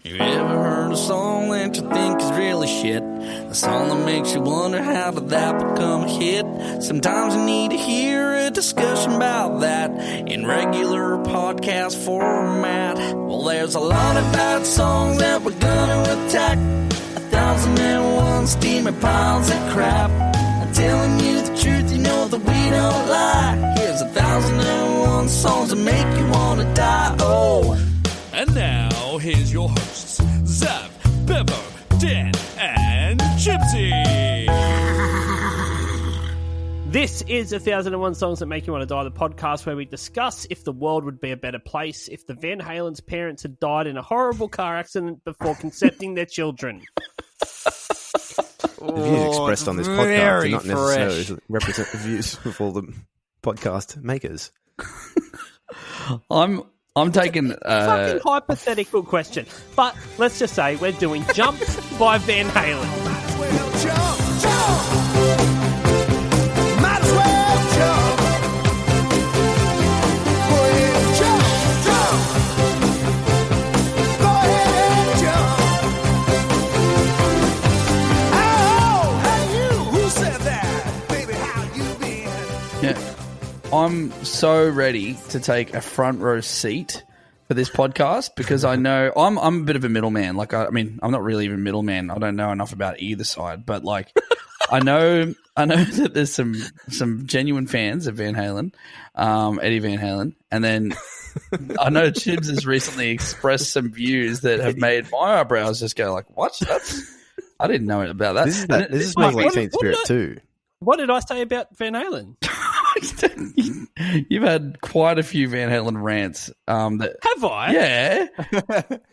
You ever heard a song that you think is really shit? A song that makes you wonder how did that become a hit? Sometimes you need to hear a discussion about that in regular podcast format. Well, there's a lot of bad songs that we're gonna attack. 1,001 steaming piles of crap. I'm telling you the truth, you know that we don't lie. Here's 1,001 songs that make you wanna die. Oh. And now, here's your hosts, Zav, Bevo, Dan, and Gypsy. This is 1,001 Songs That Make You Want to Die, the podcast where we discuss if the world would be a better place if the Van Halen's parents had died in a horrible car accident before concepting their children. The views expressed on this podcast do not necessarily represent the views of all the podcast makers. I'm taking Fucking hypothetical question. But let's just say we're doing Jump by Van Halen. Might as well jump, jump. Might as well jump. Go ahead and jump, jump. Go ahead and jump. Oh, hey you, who said that? Baby, how you been? Yeah, I'm so ready to take a front row seat for this podcast because I know I'm a bit of a middleman. Like, I mean, I'm not really even middleman. I don't know enough about either side, but like, I know that there's some genuine fans of Van Halen, Eddie Van Halen, and then I know Chibs has recently expressed some views that have made my eyebrows just go like, "What? I didn't know about that." This is me like Teen Spirit too. What did I say about Van Halen? You've had quite a few Van Halen rants. Have I? Yeah.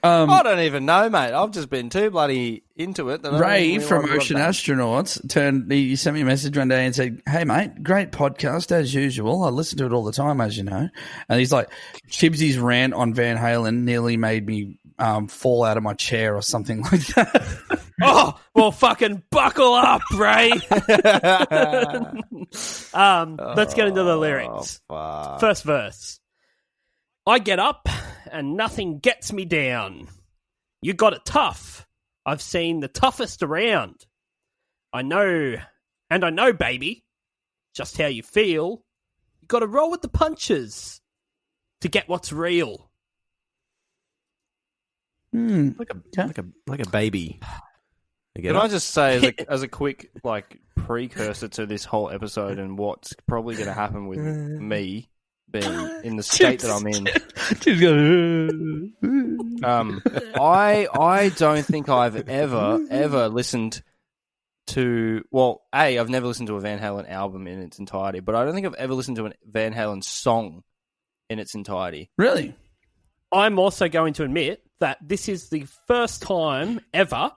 I don't even know, mate. I've just been too bloody into it. That I Ray don't really from want to Ocean watch Astronauts he sent me a message one day and said, "Hey, mate, great podcast as usual. I listen to it all the time, as you know." And he's like, Chibsy's rant on Van Halen nearly made me fall out of my chair or something like that. Oh, well, fucking buckle up, Ray. Let's get into the lyrics. fuck. First verse. I get up and nothing gets me down. You got it tough. I've seen the toughest around. I know, baby, just how you feel. You got to roll with the punches to get what's real. Like a baby. Can I just say, as a quick like precursor to this whole episode and what's probably going to happen with me being in the state that I'm in? I don't think I've ever listened to. Well, I've never listened to a Van Halen album in its entirety, but I don't think I've ever listened to a Van Halen song in its entirety. Really? I'm also going to admit that this is the first time ever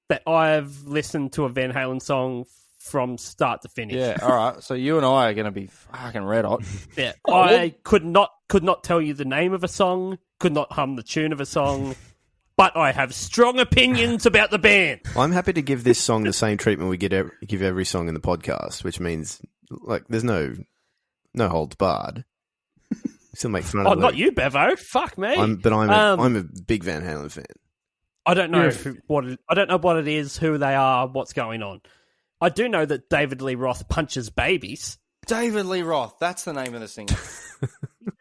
that I've listened to a Van Halen song from start to finish. Yeah, all right. So you and I are going to be fucking red hot. Yeah, I could not tell you the name of a song, could not hum the tune of a song, but I have strong opinions about the band. I'm happy to give this song the same treatment we give every song in the podcast, which means like there's no holds barred. Still make fun of it. Not you, Bevo. Fuck me. I'm a big Van Halen fan. I don't know I don't know what it is, who they are, what's going on. I do know that David Lee Roth punches babies. David Lee Roth, that's the name of the singer.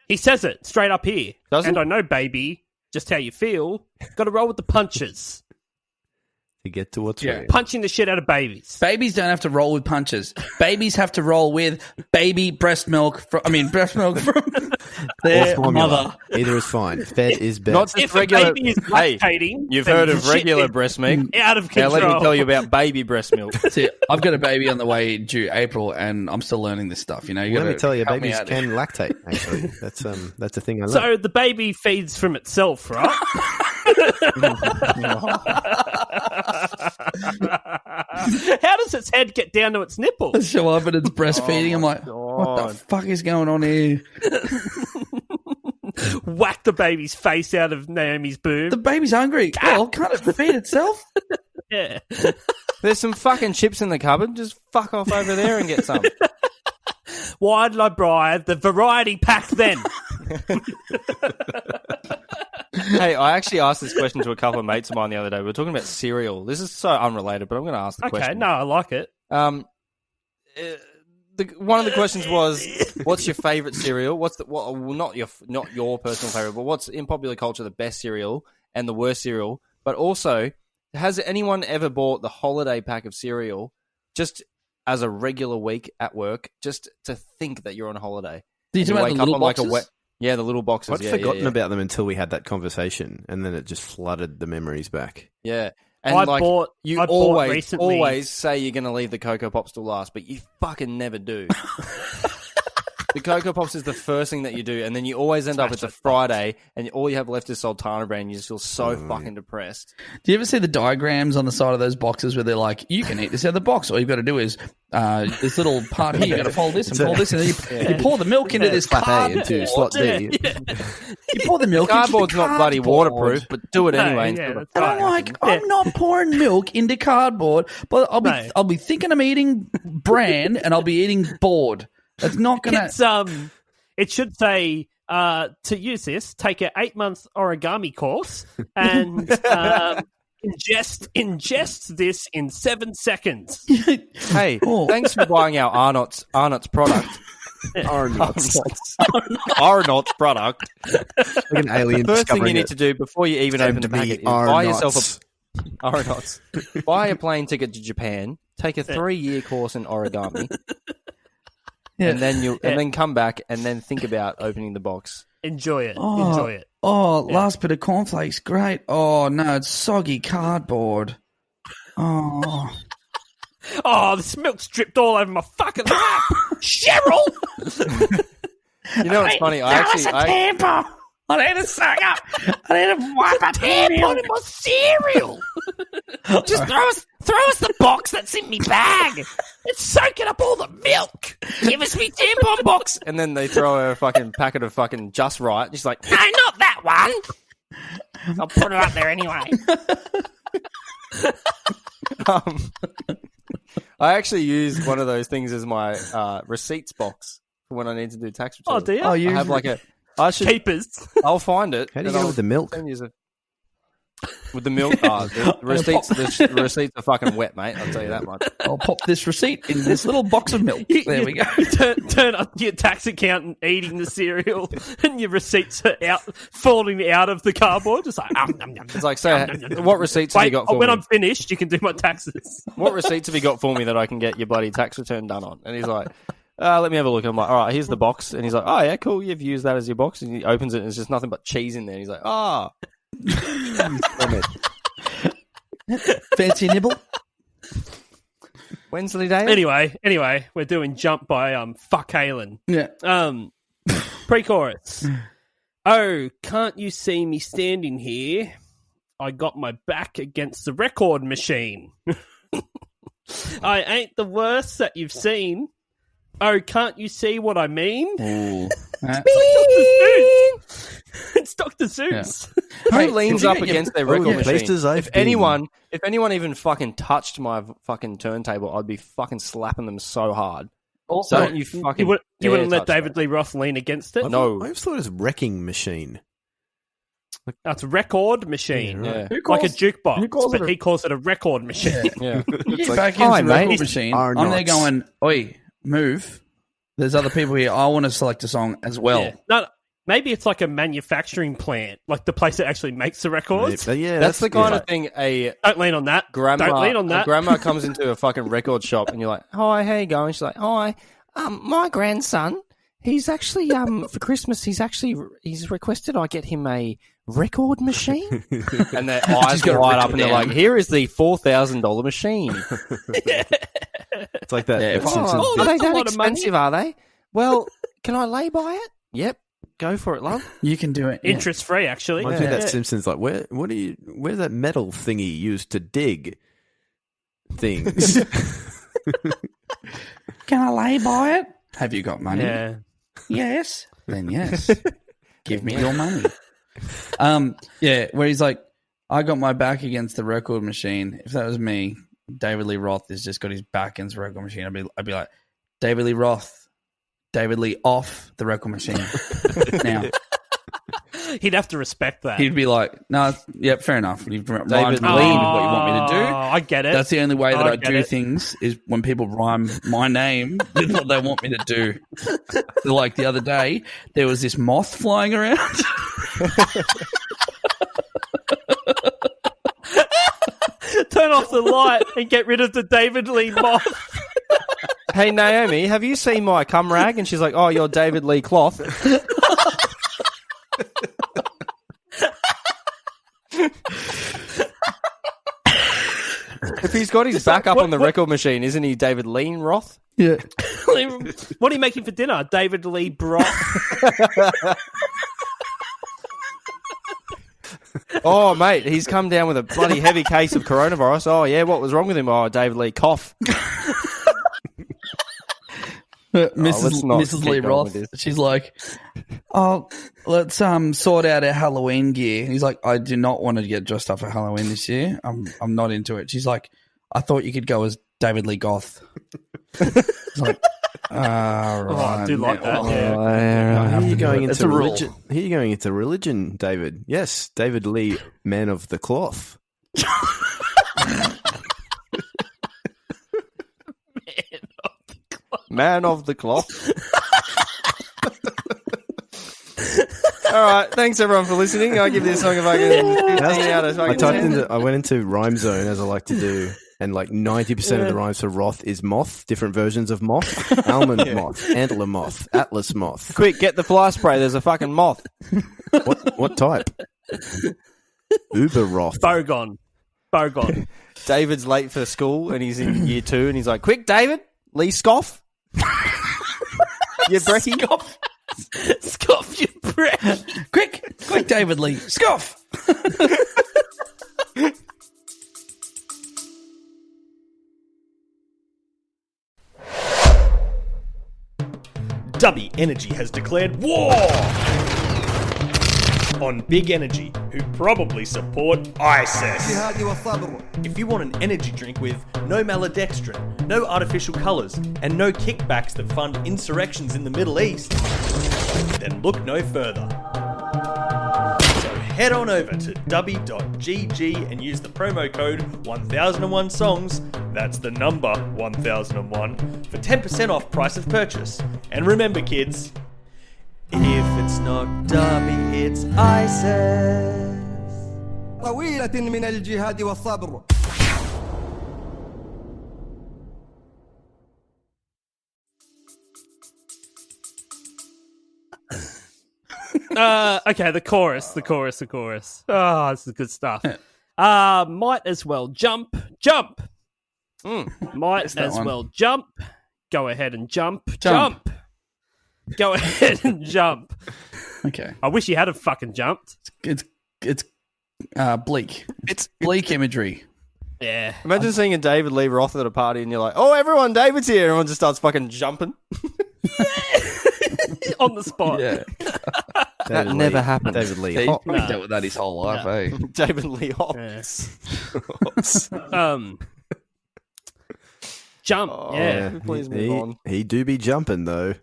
He says it straight up here. Does he? And I know, baby, just how you feel. Got to roll with the punches. To get to what's real. Punching the shit out of babies. Babies don't have to roll with punches. Babies have to roll with breast milk from their mother. Either is fine. Fed is best. Not just If regular. a baby is lactating, You've then heard of shit regular is breast milk. out of Now control. let me tell you about baby breast milk. See, I've got a baby on the way due April, and I'm still learning this stuff. You know, Let me tell you, babies can lactate. Actually, that's a thing I love. So the baby feeds from itself, right? How does its head get down to its nipples? show up and it's breastfeeding. I'm like, what the fuck is going on here? Whack the baby's face out of Naomi's boob. The baby's hungry. Well, can't it feed itself? Yeah. There's some fucking chips in the cupboard. Just fuck off over there and get some. Why did I buy the variety pack then? Hey, I actually asked this question to a couple of mates of mine the other day. We were talking about cereal. This is so unrelated, but I'm going to ask the Okay, question. no, I like it. One of the questions was, "What's your favorite cereal? Not your personal favorite, but what's in popular culture the best cereal and the worst cereal? But also, has anyone ever bought the holiday pack of cereal just as a regular week at work, just to think that you're on holiday? Did you wake the up little on boxes? Yeah, the little boxes. I'd forgotten about them until we had that conversation, and then it just flooded the memories back. Yeah. And I bought recently. always say you're going to leave the Cocoa Pops till last, but you fucking never do. The Cocoa Pops is the first thing that you do, and then you always end up, it's a Friday, and all you have left is Sultana Brand, and you just feel so fucking depressed. Do you ever see the diagrams on the side of those boxes where they're like, you can eat this out of the box. All you've got to do is this little part here, you've got to fold this and fold this, and then you pour the milk into this Slot A cardboard. into slot D. You pour the milk Cardboard's into the not bloody cardboard. waterproof, but do it anyway. yeah, instead of- that's And I'm right. like, I'm not pouring milk into cardboard, but No. I'll be thinking I'm eating bran and I'll be eating board. It's not gonna. It's it should say to use this, take an 8-month origami course and ingest this in 7 seconds. Hey, Oh. thanks for buying our Arnott's product. Arnott's. Arnott's product. Like an alien First thing you discovering need it. to do before you even Send open the me packet is buy yourself Arnott's. Arnott's. Buy a plane ticket to Japan. Take a 3-year course in origami, Yeah. and then come back and then think about opening the box. Enjoy it. Oh. Enjoy it. Oh, last bit of cornflakes, great. Oh no, it's soggy cardboard. Oh, Oh, this milk's dripped all over my fucking lap. Cheryl! You know what's funny? I tampon. I need to suck up. I need to wipe up Tampon in my cereal. Just throw us the box that's in me bag. It's soaking up all the milk. Give us me tampon box. and then they throw her a fucking packet of fucking Just Right. She's like, No, not that one. I'll put it up there anyway. I actually use one of those things as my receipts box for when I need to do tax return. Oh, do you? Oh, you I have like a. I should. Keepers. I'll find it. How do you and go I'll with the milk? send you with the milk? The receipts. The receipts are fucking wet, mate. I'll tell you that much. I'll pop this receipt in this little box of milk. There we go. You turn up your tax accountant eating the cereal, and your receipts are out, falling out of the cardboard. Just like, It's like, so what receipts have you got for when me? I'm finished, you can do my taxes. What receipts have you got for me that I can get your bloody tax return done on? And he's like, let me have a look. I'm like, all right, here's the box. And he's like, oh, yeah, cool. You've used that as your box. And he opens it, and there's just nothing but cheese in there. And he's like, oh. Fancy a nibble? Wednesday day? Anyway, we're doing Jump by Fuck Halen. Yeah. Pre-chorus. Oh, can't you see me standing here? I got my back against the record machine. I ain't the worst that you've seen. Oh, can't you see what I mean? Ooh. It's Dr. Seuss. Who leans up against their record machine? Places I've If been. anyone even fucking touched my fucking turntable, I'd be fucking slapping them so hard. Also, Don't you fucking You wouldn't dare let touch David Lee Roth lean against it? No. I always thought it was wrecking machine. That's a record machine. Yeah. Like a jukebox, calls but it a- he calls it a record machine. Yeah. you get like, back hi, into the mate. record machine. Are I'm there not. going, oi, move. There's other people here. I want to select a song as well. Yeah. No, maybe it's like a manufacturing plant, like the place that actually makes the records. Yeah, That's the kind yeah. of thing a Don't lean on that. grandma Don't lean on a that. grandma comes into a fucking record shop and you're like, hi, how you going? She's like, hi, my grandson, he's actually for Christmas he's requested I get him a record machine. And their eyes gotta light rip up it and they're down. like, here is the $4,000 machine. It's like that. Yeah, that if- Simpsons Oh, bit. are they that's a that lot of money. expensive, are they? Well, can I lay by it? Yep. Go for it, love. You can do it. Yeah. Interest free, actually. Reminds me of Yeah. that Simpsons, like, where's that metal thingy used to dig things? Can I lay by it? Have you got money? Yeah. Yes. Then yes. Give me your money. Yeah, where he's like, I got my back against the record machine. If that was me, David Lee Roth has just got his back against the record machine. I'd be like, David Lee Roth, David Lee off the record machine. Now. He'd have to respect that. He'd be like, "No, yep, fair enough. You've rhymed Lee. with what you want me to do." I get it. That's the only way that I get do it. things is when people rhyme my name with what they want me to do. So like the other day, there was this moth flying around. Turn off the light and get rid of the David Lee moth. Hey, Naomi, have you seen my cum rag? And she's like, oh, you're David Lee Cloth. If he's got his back up on the record machine, isn't he David Lean Roth? Yeah. What are you making for dinner? David Lee broth. Oh, mate, he's come down with a bloody heavy case of coronavirus. Oh, yeah, what was wrong with him? Oh, David Lee cough. Mrs. Lee Roth, she's like, "Oh, let's sort out our Halloween gear." And he's like, "I do not want to get dressed up for Halloween this year. I'm not into it." She's like, "I thought you could go as David Lee Goth." It's like, right. I do like that. Yeah. Here you're going It's into a rule. religion. Here you're going into religion, David. Yes, David Lee, man of the cloth. Man of the cloth. All right, thanks everyone for listening. I give this song a fucking 15 out of fucking 10. I went into Rhyme Zone as I like to do, and like 90% of the rhymes for Roth is moth, different versions of moth, almond moth, antler moth, atlas moth. Quick, get the fly spray. There's a fucking moth. What type? Uber Roth. Bogon. David's late for school and he's in year 2 and he's like, quick, David, Lee Scoff. You brekkie. Scoff your breath. Quick, David Lee, scoff. Dubby Energy has declared war on Big Energy, who probably support ISIS. If you want an energy drink with no maltodextrin, no artificial colours, and no kickbacks that fund insurrections in the Middle East, then look no further. So head on over to dubby.gg and use the promo code 1001songs, that's the number 1001, for 10% off price of purchase. And remember, kids, if it's not Dubby, it's ISIS. طويلة من الجهاد والصبر. Okay, the chorus. Oh, this is good stuff. Might as well jump. Might as one. well jump. Go ahead and jump. Go ahead and jump. Okay, I wish you had a fucking jumped. it's bleak. It's bleak imagery. Yeah. Imagine seeing a David Lee Roth at a party and you're like, oh, everyone, David's here. Everyone just starts fucking jumping. On the spot. Yeah, That never happened. David Lee. he's Hop. probably dealt with that his whole life, eh? David Lee Hobbs. Jump. Oh, yeah. Please move on. He do be jumping though.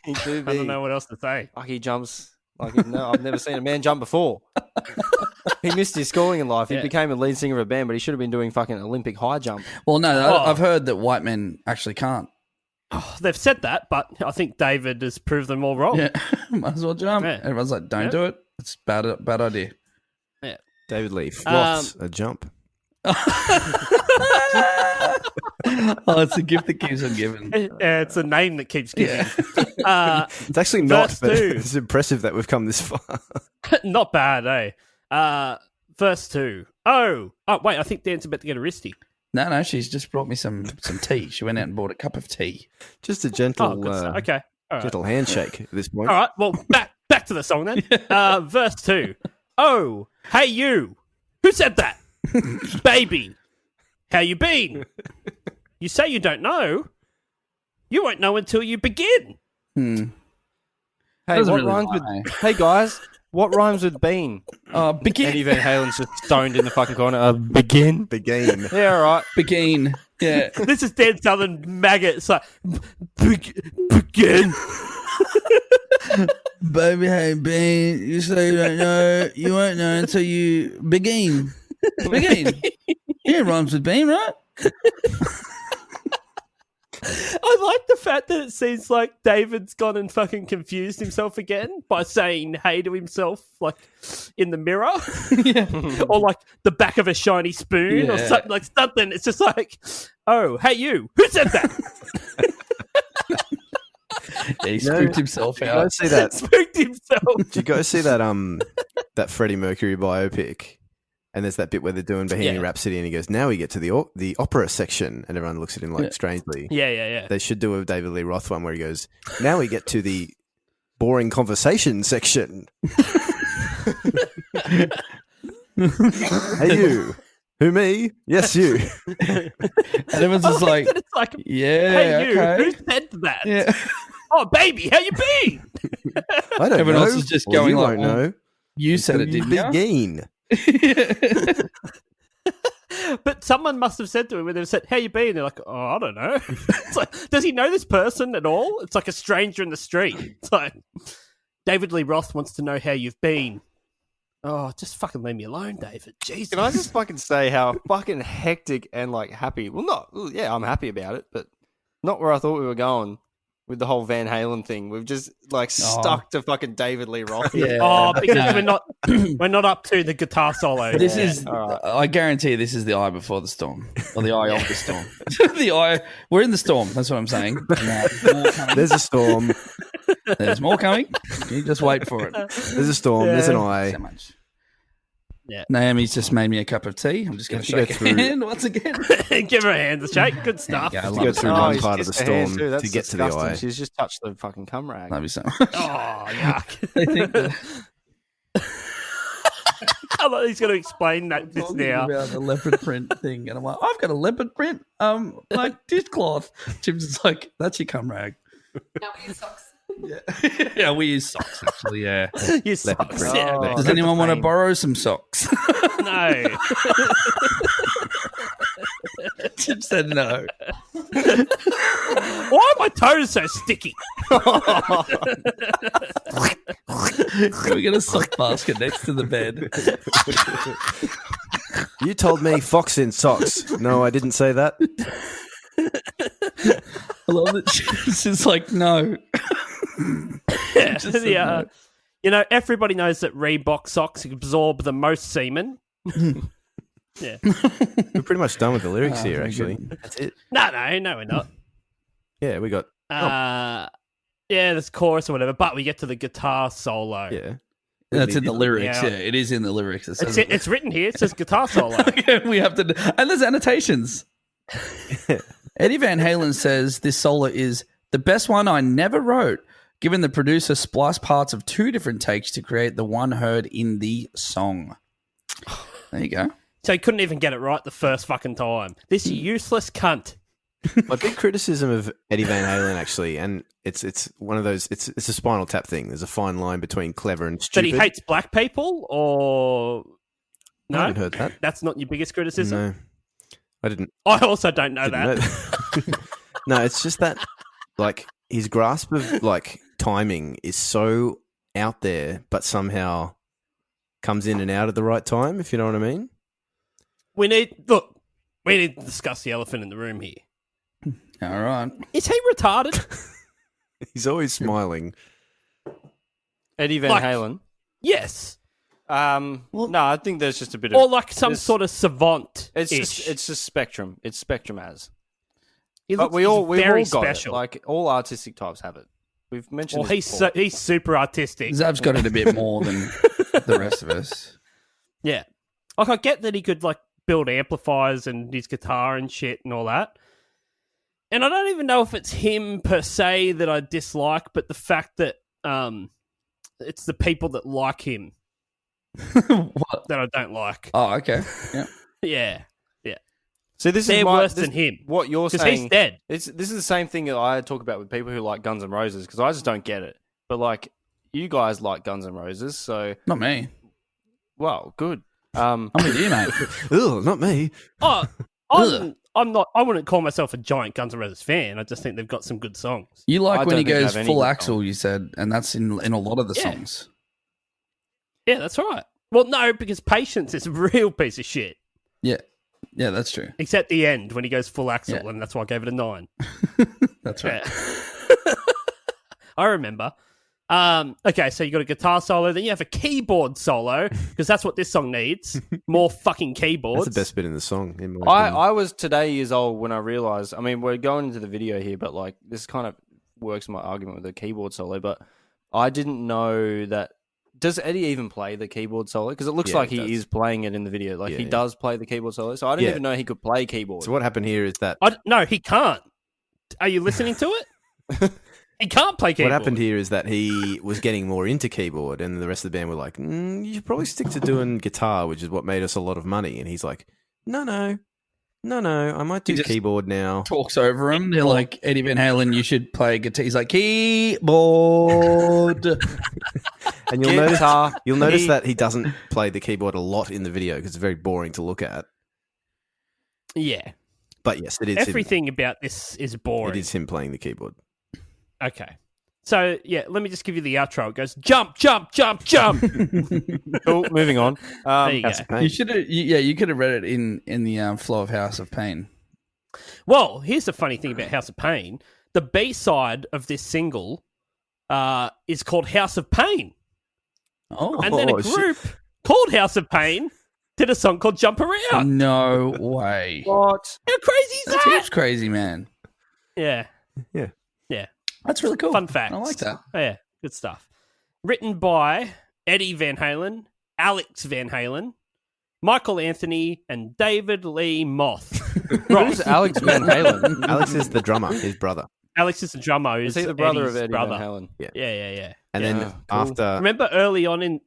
He do I be. don't know what else to say. Like he jumps. I've never seen a man jump before. He missed his schooling in life. He Yeah. became a lead singer of a band, but he should have been doing fucking Olympic high jump. Well, no, Oh. I've heard that white men actually can't. They've said that, but I think David has proved them all wrong. Yeah, might as well jump. Yeah. Everyone's like, "Don't Yeah. do it. It's bad idea." David Lee. Roth's a jump. Oh, it's a gift that keeps on giving. It's a name that keeps giving. It's actually not, Verse but 2. it's impressive that we've come this far. Not bad, eh? Verse 2. Oh, wait, I think Dan's about to get a wristy. No, she's just brought me some tea. She went out and bought a cup of tea. Just a Oh, gentle, good stuff. Okay. All right. gentle handshake at this point. All right. Well, back to the song then. Verse 2. Oh, hey you. Who said that? Baby. How you been? You say you don't know. You won't know until you begin. Hey, Doesn't what really rhymes lie. with? Hey guys, what rhymes with bean? Begin. Eddie Van Halen's just stoned in the fucking corner. Begin. Begin. Yeah, all right. Begin. Yeah. This is Dan Southern maggot. It's like, begin. Baby, hey, Bean, you say you don't know. You won't know until you begin. Begin. Yeah, rhymes with Bean, right? I like the fact that it seems like David's gone and fucking confused himself again by saying hey to himself, like in the mirror, or like the back of a shiny spoon, or something like something. It's just like, oh, hey, you, who said that? Yeah, he spooked himself Did you out. guys see that? Spooked himself. Did you guys see that? That Freddie Mercury biopic. And there's that bit where they're doing Bohemian Rhapsody, and he goes, "Now we get to the opera section," and everyone looks at him like strangely. Yeah. They should do a David Lee Roth one where he goes, "Now we get to the boring conversation section." Hey, you. Who, me? Yes, you. And everyone's just like, it's like, yeah, hey, you, okay. who said that? Yeah. Oh, baby, how you been? I don't Everyone know. else is just Well, going you like, won't know. You said it, didn't you? Begin. But someone must have said to him when they said, how you been? They're like, oh, I don't know. It's like, does he know this person at all? It's like a stranger in the street. It's like, David Lee Roth wants to know how you've been. Oh, just fucking leave me alone, David. Jesus. Can I just fucking say how fucking hectic and like happy? Well, I'm happy about it, but not where I thought we were going with the whole Van Halen thing. We've just like stuck to fucking David Lee Roth. Yeah. Oh, because we're not up to the guitar solo. This is, All right. I guarantee this is the eye before the storm, or the eye of the storm. The eye, we're in the storm. That's what I'm saying. There's a storm. There's more coming. You just wait for it. There's a storm. There's an eye. So much. Yeah. Naomi's just made me a cup of tea. I'm just going to You have shake to go her through- hand once again. Give her a hand to shake. Good stuff. Yeah, I To love go it. through so one much. part of the Kissed her hand storm too. That's to get to the disgusting. eye. She's just touched the fucking cum rag. Love you so much. Oh, yuck. They think that I love he's going to explain that just talking now. about the leopard print thing, and I'm like, I've got a leopard print, like dishcloth. Jim's just like, that's your cum rag. Now we use socks. Yeah, yeah, we use socks actually. Yeah. You suck. print. Yeah, Oh. Does anyone want to borrow some socks? no. Jim said no. Why are my toes so sticky? We got a sock basket next to the bed. You told me fox in socks. No, I didn't say that. I love that Jim's just like, no. Just said no. You know, everybody knows that Reebok socks absorb the most semen. Yeah. We're pretty much done with the lyrics here, very actually. good. That's it. No, we're not. Yeah, we got. Yeah, there's chorus or whatever, but we get to the guitar solo. Yeah. That's in the lyrics. Yeah. Yeah, it is in the lyrics. It says It's written here. It says guitar solo. we have to, and there's annotations. Eddie Van Halen says this solo is the best one I never wrote, given the producer spliced parts of two different takes to create the one heard in the song. There you go. So he couldn't even get it right the first fucking time. This useless cunt. My big criticism of Eddie Van Halen, actually, and it's one of those. It's a Spinal Tap thing. There's a fine line between clever and That stupid. he hates black people, or I no? haven't heard that. That's not your biggest criticism. No, I didn't. I also don't know didn't that. know that. No, it's just that, like, his grasp of like timing is so out there, but somehow comes in and out at the right time. If you know what I mean. We need to discuss the elephant in the room here. All right. Is he retarded? He's always smiling. Eddie Van Like- Halen. Yes. No, I think there's just a bit of. Or like some there's- sort of savant. It's just spectrum. It's spectrum as. He But looks we've all very got special. it. Like all artistic types have it. We've mentioned. Well, this before. he's super artistic. Zav's got it a bit more than the rest of us. Yeah. Like, I get that he could, like, build amplifiers and his guitar and shit and all that. And I don't even know if it's him per se that I dislike, but the fact that it's the people that like him What? that I don't like. Oh, okay. Yeah. Yeah. So this They're is worse than him. What you're Because saying? he's dead. This is the same thing that I talk about with people who like Guns N' Roses because I just don't get it. But like you guys like Guns N' Roses, so Not me. well, good. I'm with you, mate. Ugh, not me. Oh, I'm I wouldn't call myself a giant Guns N' Roses fan. I just think they've got some good songs. You like I when he don't think they goes have any full good axle, songs. you said, and that's in a lot of the Yeah. songs. Yeah, that's right. Well, no, because Patience is a real piece of shit. Yeah. Yeah, that's true. Except the end when he goes full axle, Yeah. and that's why I gave it a 9. That's right. Yeah. I remember. Okay, so you got a guitar solo, then you have a keyboard solo, because that's what this song needs. More fucking keyboards. That's the best bit in the song. In my opinion. I was today years old when I realized. I mean, we're going into the video here, but like this kind of works my argument with the keyboard solo. But I didn't know that. Does Eddie even play the keyboard solo? Because it looks Yeah, like he he does. is playing it in the video. Like Yeah, he yeah. does play the keyboard solo. So I didn't Yeah. even know he could play keyboard. So what happened here is that No, he can't. Are you listening to it? He can't play keyboard. what happened here is that he was getting more into keyboard, and the rest of the band were like, "You should probably stick to doing guitar, which is what made us a lot of money." And he's like, "No, I might do He just- keyboard now." Talks over him. They're like, Eddie Van Halen, you should play guitar. He's like, keyboard. And you'll notice that he doesn't play the keyboard a lot in the video because it's very boring to look at. Yeah. But yes, it is Everything about this is boring. It is him playing the keyboard. Okay. So, yeah, let me just give you the outro. It goes, jump, jump, jump, jump. Cool. Moving on. There you go. House of Pain. You should have, you could have read it in the flow of House of Pain. Well, here's the funny thing about House of Pain. The B-side of this single is called House of Pain. Oh, And then a shit. group called House of Pain did a song called Jump Around. no way. What? How crazy is That's that? heaps crazy, man. Yeah. Yeah. Yeah. That's really cool. Fun facts. I like that. Oh, yeah, good stuff. Written by Eddie Van Halen, Alex Van Halen, Michael Anthony, and David Lee Moth. Who's Alex Van Halen? Alex is the drummer, his brother. Alex is the drummer. Is Who's he the brother Eddie's of Eddie brother. Van Halen? Yeah. And Yeah, then cool. after Remember early on in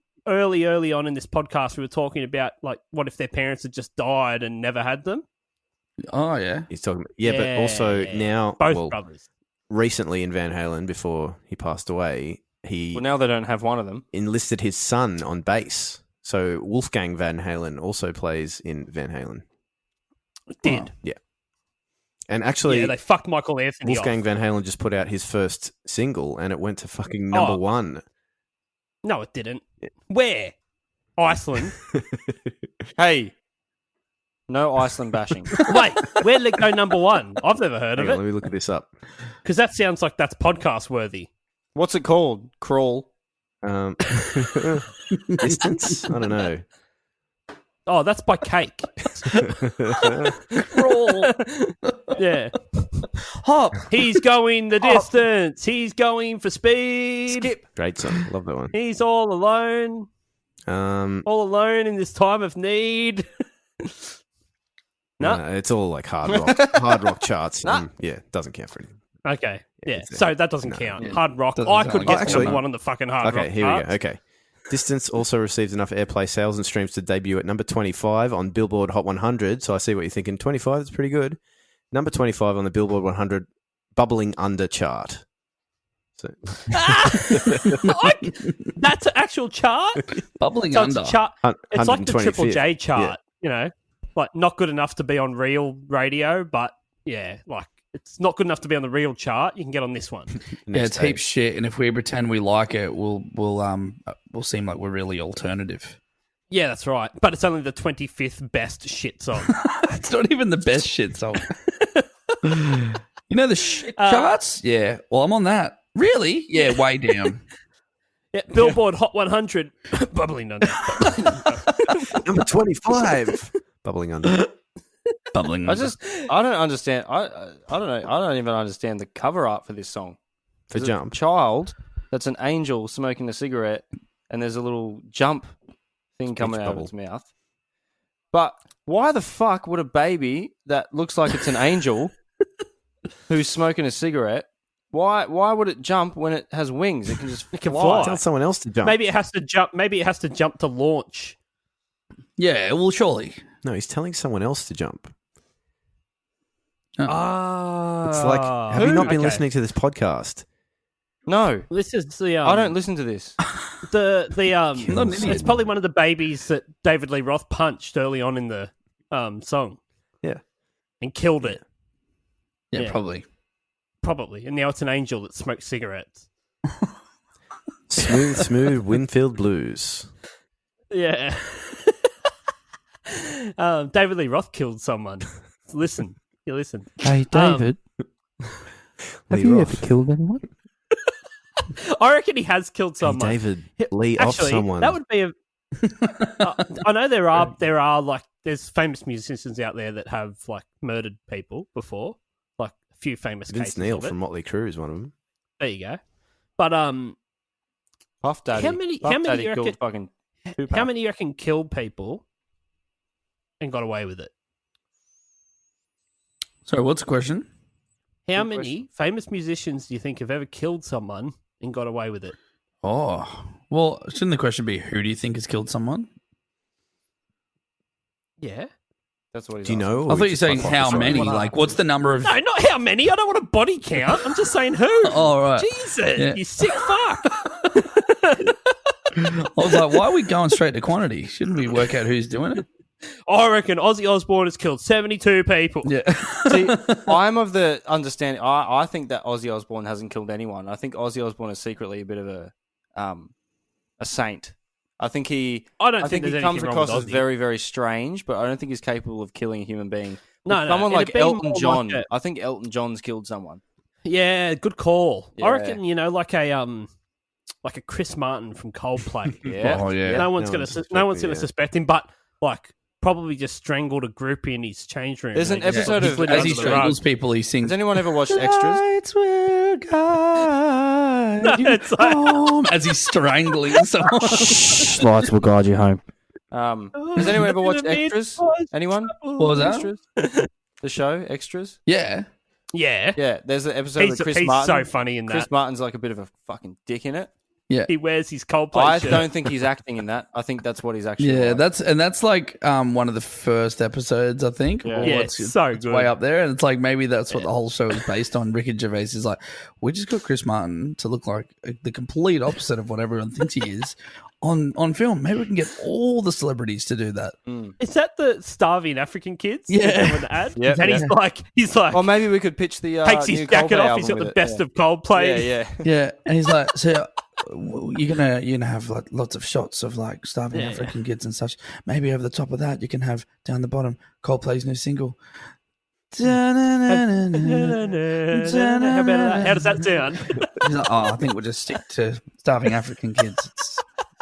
this podcast, we were talking about like what if their parents had just died and never had them? Oh, yeah. he's talking, but also Yeah. now, Both brothers. recently in Van Halen, before he passed away, he Well, now they don't have one of them. enlisted his son on bass. So Wolfgang Van Halen also plays in Van Halen. Did. And actually, Yeah, they fucked Michael Anthony Wolfgang off. Van Halen just put out his first single, and it went to fucking number Oh. 1. No, it didn't. Where? Iceland. Hey, no Iceland bashing. Wait, where did it go number 1? I've never heard Hang of on, let it. me look at this up. Because that sounds like that's podcast worthy. What's it called? Crawl. Distance? I don't know. Oh, that's by Cake. Crawl. Yeah. Hop. He's going the distance. He's going for speed. Skip. Great song. Love that one. He's all alone. All alone in this time of need. No. It's all like hard rock charts. Yeah, doesn't count for anything. Okay. Yeah. it's- So that doesn't no. count. Yeah. Hard rock. Doesn't I sound could like get it. to Actually- number 1 on the fucking hard rock. Okay, here we charts. go. Okay. Distance also received enough airplay, sales, and streams to debut at number 25 on Billboard Hot 100. So I see what you're thinking. 25 is pretty good. Number 25 on the Billboard 100 Bubbling Under chart. So That's an actual chart. Bubbling So it's under. a chart. It's like the 125th. Triple J chart. Yeah. You know, like not good enough to be on real radio, but yeah, like it's not good enough to be on the real chart. You can get on this one. Yeah, it's heaps shit. And if we pretend we like it, we'll seem like we're really alternative. Yeah, that's right. But it's only the 25th best shit song. It's not even the best shit song. You know the shit charts? Yeah. Well, I'm on that. Really? Yeah, way down. Yeah, Billboard Hot 100, bubbling under. Number 25. Bubbling Under. Bubbling I under. don't understand. I don't know. I don't even understand the cover art for this song. For There's Jump. a child that's an angel smoking a cigarette, and there's a little jump thing coming out bubble. of its mouth. But why the fuck would a baby that looks like it's an angel who's smoking a cigarette? Why would it jump when it has wings? It can just can fly. fly. Tell someone else to jump. Maybe it has to jump. Maybe it has to jump to launch. Yeah, well, surely. No, he's telling someone else to jump. Ah, It's like, have you not been Okay. listening to this podcast? No, This is the. I don't listen to this. The Not an idiot. It's probably one of the babies that David Lee Roth punched early on in the song. Yeah. and killed it. Yeah, probably. Probably. And now it's an angel that smokes cigarettes. Smooth Winfield Blues. Yeah. David Lee Roth killed someone. Listen. Hey, David. Have you ever killed anyone? I reckon he has killed someone. Hey, David Lee off Actually, someone. that would be a. I know there are like there's famous musicians out there that have like murdered people before, like a few famous Vince cases. Neil of it. from Motley Crue is one of them. There you go. But Puff Daddy. How many Daddy you killed reckon- fucking Tupac. how many you reckon killed people and got away with it? Sorry, what's the question? How Good many famous musicians do you think have ever killed someone and got away with it? Oh, well, shouldn't the question be who do you think has killed someone? Yeah. That's what he's Do you asking. know? I thought you were saying how many. Like, what's the number of? No, not how many. I don't want a body count. I'm just saying who. Oh, right. Jesus, Yeah. you sick fuck. I was like, why are we going straight to quantity? Shouldn't we work out who's doing it? I reckon Ozzy Osbourne has killed 72 people. Yeah. See, I'm of the understanding. I think that Ozzy Osbourne hasn't killed anyone. I think Ozzy Osbourne is secretly a bit of a saint. I think he. I don't I think think there's he comes anything wrong across with as Ozzy. very, very strange, but I don't think he's capable of killing a human being. No, Someone it'd like be Elton more John. like I think Elton John's killed someone. Yeah, good call. Yeah. I reckon like a Chris Martin from Coldplay. Yeah. Oh, yeah. No one's No gonna one's suspect no one's me, gonna yeah. suspect him, but like probably just strangled a groupie in his change room. There's and an they just episode like of- slid it As he under the rug. strangles people, he sings. Has anyone ever watched Extras? Lights will guide No, you it's like- home. As he's strangling someone. Lights will guide you home. Has anyone ever watched Extras? Anyone? What was that? Extras? The show Extras? Yeah. Yeah. Yeah, there's an episode He's, with Chris he's Martin. so funny in Chris that. Martin's like a bit of a fucking dick in it. He wears his Coldplay I shirt. don't think he's acting in that. I think that's what he's actually Yeah, like. that's like one of the first episodes, I think. Yeah. Or Yeah, it's so good. way up there, and it's like maybe that's what the whole show is based on. Ricky Gervais is like, we just got Chris Martin to look like the complete opposite of what everyone thinks he is on film. Maybe we can get all the celebrities to do that. Is that the starving African kids? Yeah. With the ad? Yep, And yeah. he's like Or maybe we could pitch the takes his new jacket Coldplay off. He's got album the with best it. of Coldplay. Yeah, yeah. Yeah, and he's like, so you're gonna have like lots of shots of like starving African kids and such. Maybe over the top of that, you can have down the bottom Coldplay's new single. How about that? How does that sound? He's like, I think we'll just stick to starving African kids.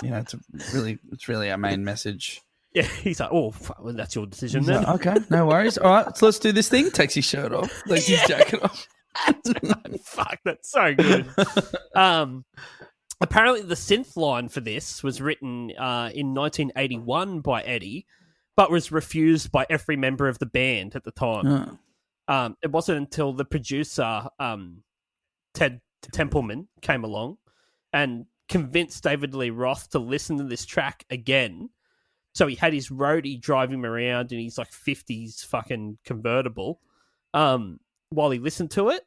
It's really our main message. Yeah, he's like, oh, fuck, well, that's your decision He's then. like, okay, no worries. All right, so let's do this thing. Takes his shirt off, takes his jacket off. Fuck, that's so good. Apparently, the synth line for this was written in 1981 by Eddie, but was refused by every member of the band at the time. It wasn't until the producer, Ted Templeman, came along and convinced David Lee Roth to listen to this track again. So he had his roadie drive him around in his like 50s fucking convertible while he listened to it.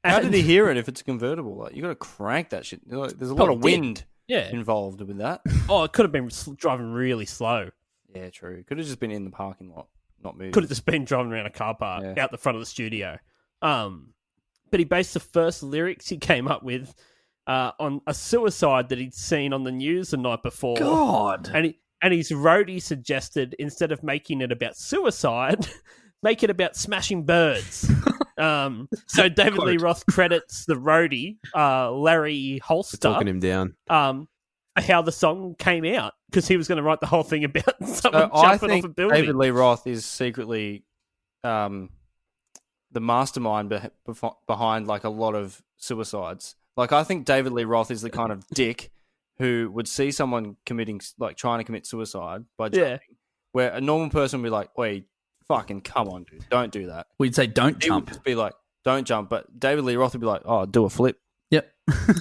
How And- did he hear it if it's convertible? Like you got to crank that shit. Like, there's a lot Probably of did. wind Yeah. involved with that. Oh, it could have been driving really slow. Yeah, true. Could have just been in the parking lot, not moving. Could have just been driving around a car park Yeah. out the front of the studio. But he based the first lyrics he came up with on a suicide that he'd seen on the news the night before. God. And his roadie suggested instead of making it about suicide, make it about smashing birds. So David Lee Roth credits the roadie, Larry Holster, Talking him down. how the song came out because he was going to write the whole thing about someone I jumping think off a building. David Lee Roth is secretly the mastermind behind like a lot of suicides. Like I think David Lee Roth is the kind of dick who would see someone trying to commit suicide by jumping, where a normal person would be like, "Wait, fucking come on, dude, don't do that." We'd say don't He would jump. just be like, "Don't jump," but David Lee Roth would be like, "Oh, do a flip." Yep.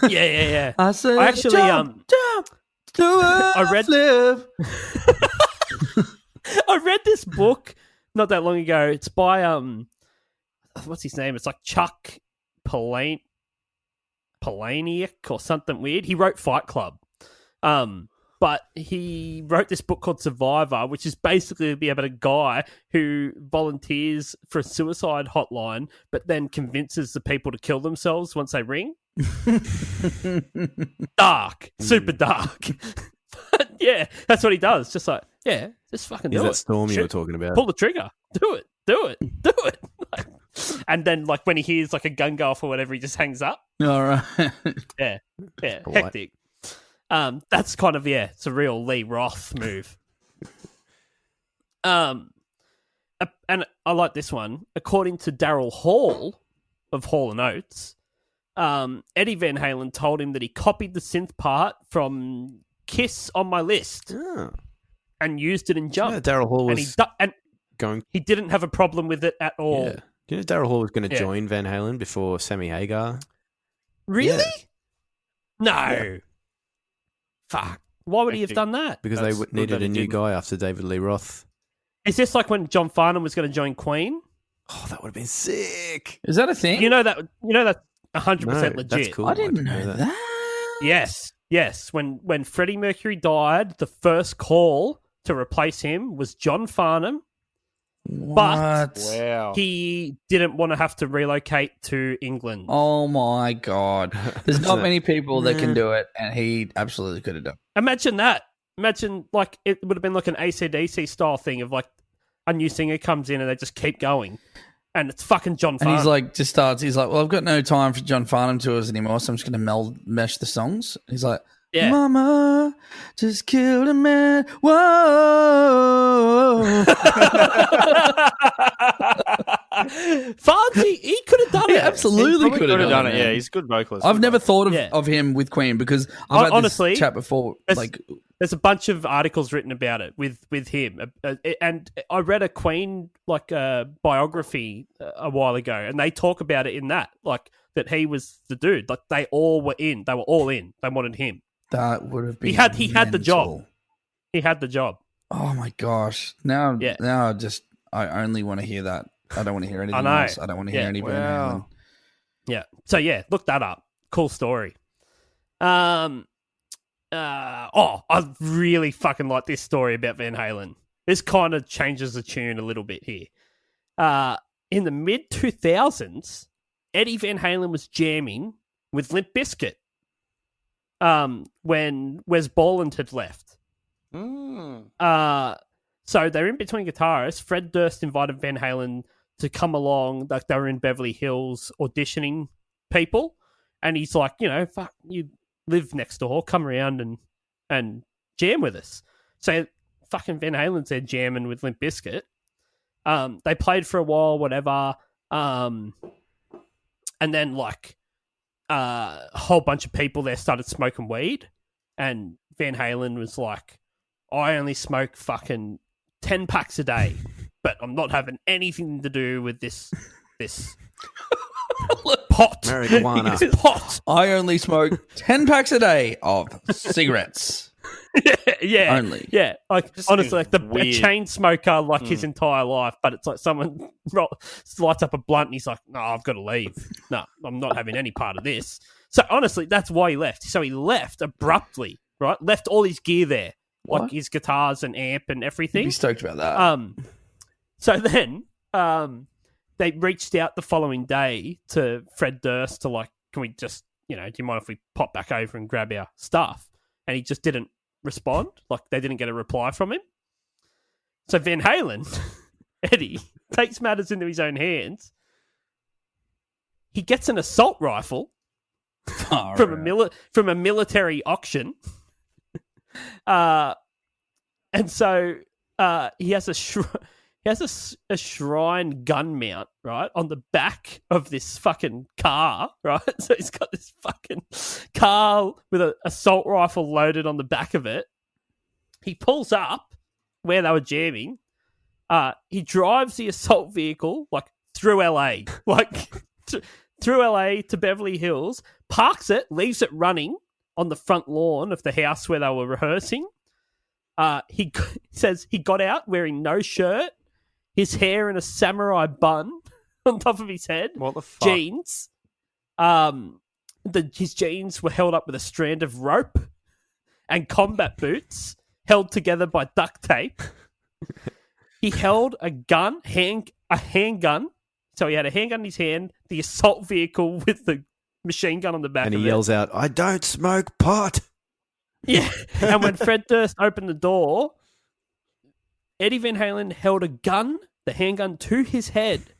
Yeah. I said, I actually, jump, do a I read- flip. I read this book not that long ago. It's by what's his name? It's like Chuck Palahniuk or something weird. He wrote Fight Club. but he wrote this book called Survivor, which is basically about a guy who volunteers for a suicide hotline, but then convinces the people to kill themselves once they ring. Dark, super dark. But yeah, that's what he does. Just like, yeah, just fucking Is do that it. Storm you Shoot. were talking about? Pull the trigger. Do it. And then, like, when he hears like a gun go off or whatever, he just hangs up. All right. Yeah, Polite. hectic. That's kind of it's a real Lee Roth move. And I like this one. According to Daryl Hall of Hall and Oates, Eddie Van Halen told him that he copied the synth part from "Kiss on My List" Oh. and used it in Jump. Yeah, Daryl Hall and was and going. he didn't have a problem with it at all. Yeah. Do you know Daryl Hall was going to Yeah. join Van Halen before Sammy Hagar? Really? Yeah. No. Yeah. Fuck. Why would he have done that? Because That's they good needed that a he new didn't. guy after David Lee Roth. Is this like when John Farnham was going to join Queen? Oh, that would have been sick. Is that a thing? You know that's 100% No, legit. that's cool. I didn't know that. Yes. When Freddie Mercury died, the first call to replace him was John Farnham. But What? Wow. he didn't want to have to relocate to England. Oh my god! There's not So- many people that can do it, and he absolutely could have done. Imagine that. Imagine like it would have been like an AC/DC style thing of like a new singer comes in and they just keep going, and it's fucking John And Farnham. he's like, just starts. He's like, well, I've got no time for John Farnham tours anymore, so I'm just going to mesh the songs. He's like, Yeah. Mama just killed a man. Whoa. Fonzie, he could have done He it. absolutely Probably could have done it. man. Yeah, he's a good vocalist. I've never thought Yeah. of him with Queen because I've had Honestly, this chat before. it's- Like, There's a bunch of articles written about it with him, and I read a Queen biography a while ago, and they talk about it in that that he was the dude. Like they all were in. They were all in. They wanted him. that would have been. He had the job. mental. He had the job. Oh my gosh! Now, Yeah. now, I only want to hear that. I don't want to hear anything know. else. I don't want to hear Yeah. any Van Wow. Halen. Yeah. So yeah, look that up. Cool story. I really fucking like this story about Van Halen. This kind of changes the tune a little bit here. In the mid 2000s, Eddie Van Halen was jamming with Limp Bizkit. When Wes Borland had left. So they're in between guitarists. Fred Durst invited Van Halen to come along. Like they were in Beverly Hills auditioning people, and he's like, fuck, you live next door, come around and jam with us. So fucking Van Halen's there jamming with Limp Bizkit. They played for a while, whatever. And then a whole bunch of people there started smoking weed, and Van Halen was like, I only smoke fucking 10 packs a day, but I'm not having anything to do with this pot. Marijuana. This pot. I only smoke 10 packs a day of cigarettes. Yeah. Only. Yeah. Like, Just honestly, like a weird. chain smoker his entire life, but it's like someone lights up a blunt and he's like, no, I've got to leave. No, I'm not having any part of this. So honestly, that's why he left. So he left abruptly, right? Left all his gear there, like What? his guitars and amp and Be everything. stoked about that. So then they reached out the following day to Fred Durst to can we just, do you mind if we pop back over and grab our stuff? And he just didn't respond. Like they didn't get a reply from him. So Van Halen, Eddie, takes matters into his own hands. He gets an assault rifle Far from out. from a military auction. And so he has a shrine gun mount, right, on the back of this fucking car, right? So he's got this fucking car with an assault rifle loaded on the back of it. He pulls up where they were jamming. He drives the assault vehicle through LA, through LA to Beverly Hills, parks it, leaves it running on the front lawn of the house where they were rehearsing. He says he got out wearing no shirt, his hair in a samurai bun on top of his head, What the fuck? jeans. His jeans were held up with a strand of rope, and combat boots held together by duct tape. He held a handgun. So he had a handgun in his hand, the assault vehicle with the machine gun on the back And of he it. yells out, "I don't smoke pot." Yeah. And when Fred Durst opened the door, Eddie Van Halen held a gun, the handgun, to his head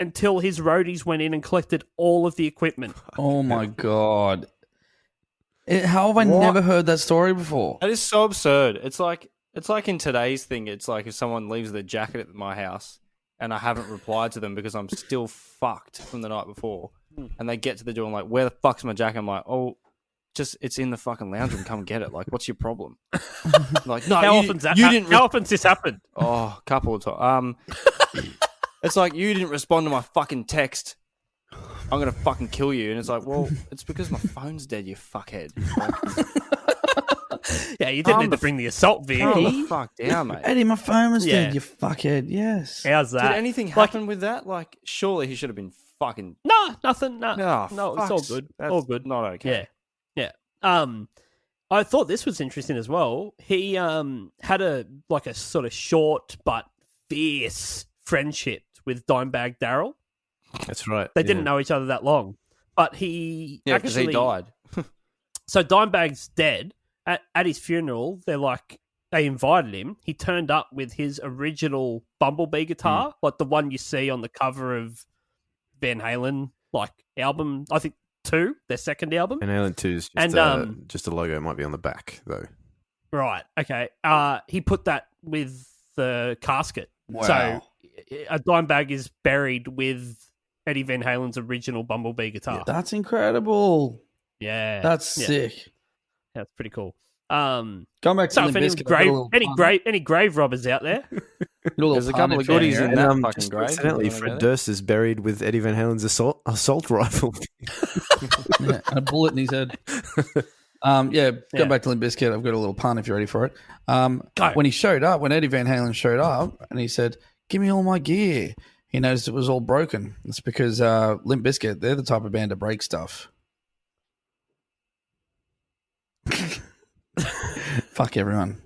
until his roadies went in and collected all of the equipment. Oh my god! How have I never heard that story before? That is so absurd. It's like in today's thing. It's like if someone leaves their jacket at my house and I haven't replied to them because I'm still fucked from the night before, and they get to the door and like, "Where the fuck's my jacket?" I'm like, "Oh, just it's in the fucking lounge room. Come get it. Like, what's your problem?" Like, no, How often's this happened? Oh, a couple of times. It's like, you didn't respond to my fucking text. I'm gonna fucking kill you. And it's like, well, it's because my phone's dead, you fuckhead. Yeah, you didn't need to bring the assault vehicle. Calm the fuck down, mate. Eddie, my phone was Yeah. dead. You fuckhead. Yes. How's that? Did anything happen with that? Like, surely he should have been fucking... No, nothing. No, Oh, no, it's all good. That's All good. not okay. Yeah. I thought this was interesting as well. He had a sort of short but fierce friendship with Dimebag Darrell. That's right. They didn't know each other that long, but he Yeah, because he died. So Dimebag's dead. At his funeral, they invited him. He turned up with his original Bumblebee guitar, like the one you see on the cover of Van Halen album. I think 2, their second album. Van Halen 2's just a logo. It might be on the back though. Right. Okay. He put that with the casket. Wow. So a Dimebag is buried with Eddie Van Halen's original Bumblebee guitar. That's incredible. Yeah. That's sick. That's pretty cool. Going back to So Limp if Bizkit, any grave robbers out there, There's a couple of goodies in that fucking grave. Incidentally, Fred Durst is buried with Eddie Van Halen's assault rifle. and a bullet in his head. Going back to Limp Bizkit, I've got a little pun if you're ready for it. When he showed up, when Eddie Van Halen showed up, and he said, "Give me all my gear," he noticed it was all broken. It's because Limp Bizkit, they're the type of band to break stuff. Fuck everyone.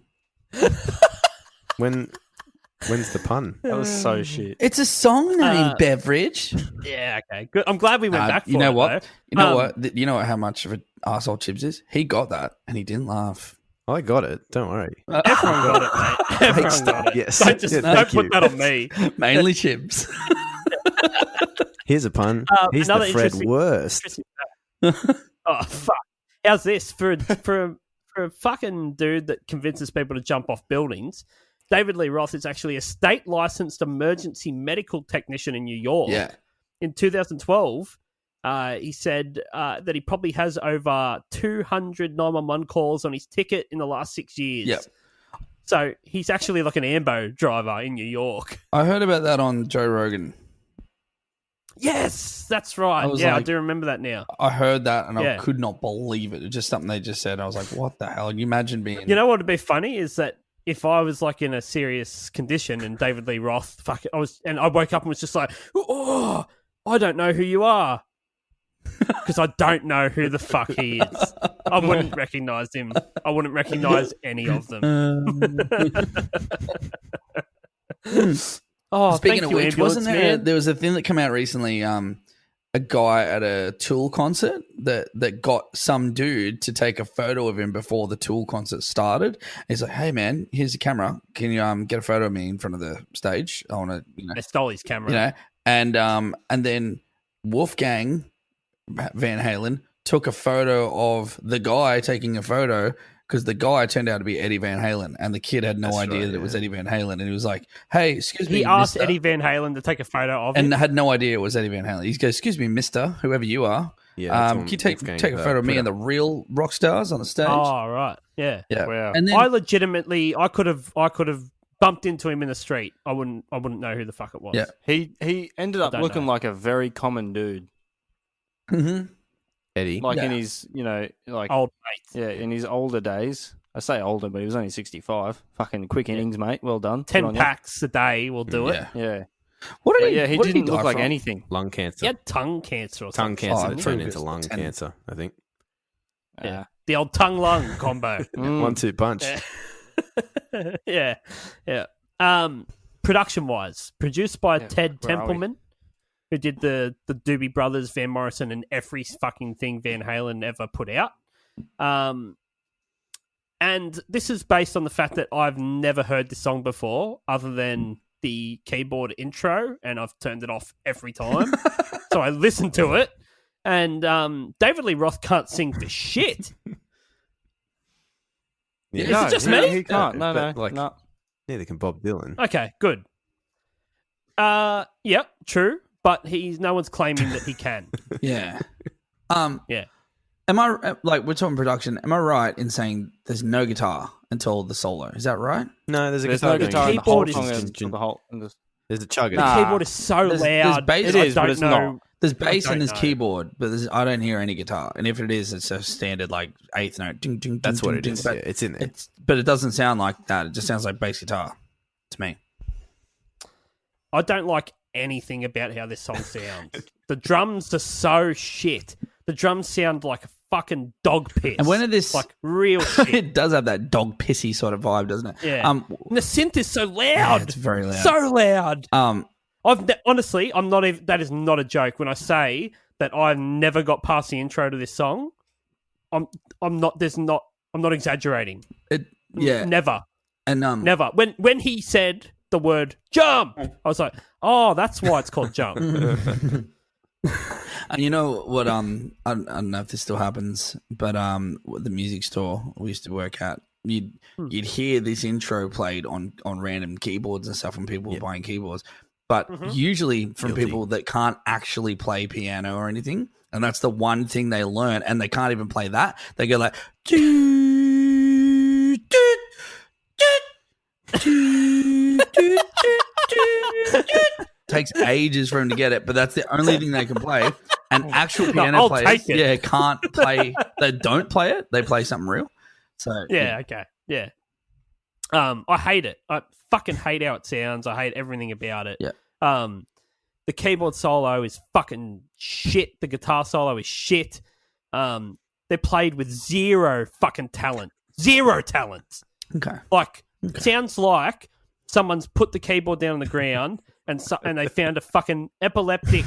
When's the pun? That was so shit. It's a song name, Beverage. yeah, okay, good. I'm glad we went back for you know it, what? though. You know what? You know how much of an arsehole Chips is? He got that, and he didn't laugh. I got it. Don't worry. Everyone got it, mate. Everyone got it. Yes. Don't Yeah, don't thank put you. that on me. Mainly Chips. Here's a pun. He's the another Fred interesting- Worst. Oh fuck! How's this for a fucking dude that convinces people to jump off buildings? David Lee Roth is actually a state licensed emergency medical technician in New York. Yeah. In 2012, he said that he probably has over 200 911 calls on his ticket in the last 6 years. Yep. So he's actually like an ambo driver in New York. I heard about that on Joe Rogan. Yes, that's right. I was I like- do remember that now. I heard that and Yeah. I could not believe it. It's just something they just said. I was like, what the hell? You imagine being... You know what would be funny is that if I was like in a serious condition and David Lee Roth, I woke up and was just like, oh, I don't know who you are. Because I don't know who the fuck he is. I wouldn't recognize him. I wouldn't recognize any of them. Oh, Speaking thank of you, which, wasn't there man. there was a thing that came out recently, a guy at a Tool concert that got some dude to take a photo of him before the Tool concert started. He's like, "Hey man, here's a camera. Can you get a photo of me in front of the stage? I want to, They stole his camera. and then Wolfgang Van Halen took a photo of the guy taking a photo because the guy turned out to be Eddie Van Halen, and the kid had no idea that it was Eddie Van Halen, and he was like, "Hey, excuse me." He asked mister," Eddie Van Halen to take a photo of and him. had no idea it was Eddie Van Halen. He goes, "Excuse me, mister, whoever you are. Yeah, that's can on you take Wolfgang, a photo of me and the real rock stars on the stage?" Oh, right. Yeah. yeah. Wow. And then I legitimately, I could have bumped into him in the street. I wouldn't know who the fuck it was. Yeah. He ended up don't looking know. like a very common dude. Mhm. Eddie. Like in Yeah. his, like Old mate. yeah, in his older days. I say older, but he was only 65. Fucking quick innings, mate. Well done. Good 10 on you. packs a day will do it. Yeah. Yeah. What did But he? yeah, he what did didn't look die like from? anything. Lung cancer. He had tongue cancer or Tongue something. cancer Oh, that I turned thought it into was lung 10. cancer, I think. Yeah. The old tongue lung combo. 1-2 punch. Yeah. Production wise, produced by Ted Templeman, who did the Doobie Brothers, Van Morrison, and every fucking thing Van Halen ever put out. And this is based on the fact that I've never heard this song before, other than the keyboard intro, and I've turned it off every time. So I listened to it, and David Lee Roth can't sing for shit. Yeah. Is it just me? He can't. No. Neither can Bob Dylan. Okay, good. Yep, true. But no one's claiming that he can. Yeah. Yeah. Am I we're talking production? Am I right in saying there's no guitar until the solo? Is that right? No, there's no guitar in the whole Keyboard is song. There's a chugger. The keyboard is so loud. There's bass, It is, but it's not. There's bass I and there's don't know. keyboard, but I don't hear any guitar. And if it is, it's a standard eighth note. Ding, ding, That's ding, what it ding, is. but Yeah, it's in there. But it doesn't sound like that. It just sounds like bass guitar to me. I don't like anything about how this song sounds. The drums are so shit. The drums sound like a fucking dog piss. And when it is like real shit. it does have that dog pissy sort of vibe, doesn't it? Yeah. And the synth is so loud. It's very loud. So loud. Honestly, I'm not even. That is not a joke when I say that I've never got past the intro to this song. I'm not exaggerating. Yeah. Never. And Never. When he said the word jump, I was like, oh, that's why it's called jump. And you know what? I don't know if this still happens, but the music store we used to work at, you'd hear this intro played on random keyboards and stuff when people were buying keyboards, but usually from people that can't actually play piano or anything, and that's the one thing they learn, and they can't even play that. They go like, takes ages for him to get it, but that's the only thing they can play. And actual piano I'll players, take it. can't play. They don't play it. They play something real. So Okay, yeah. I hate it. I fucking hate how it sounds. I hate everything about it. Yeah. The keyboard solo is fucking shit. The guitar solo is shit. They're played with zero fucking talent. Zero talent. Okay. Sounds like someone's put the keyboard down on the ground and they found a fucking epileptic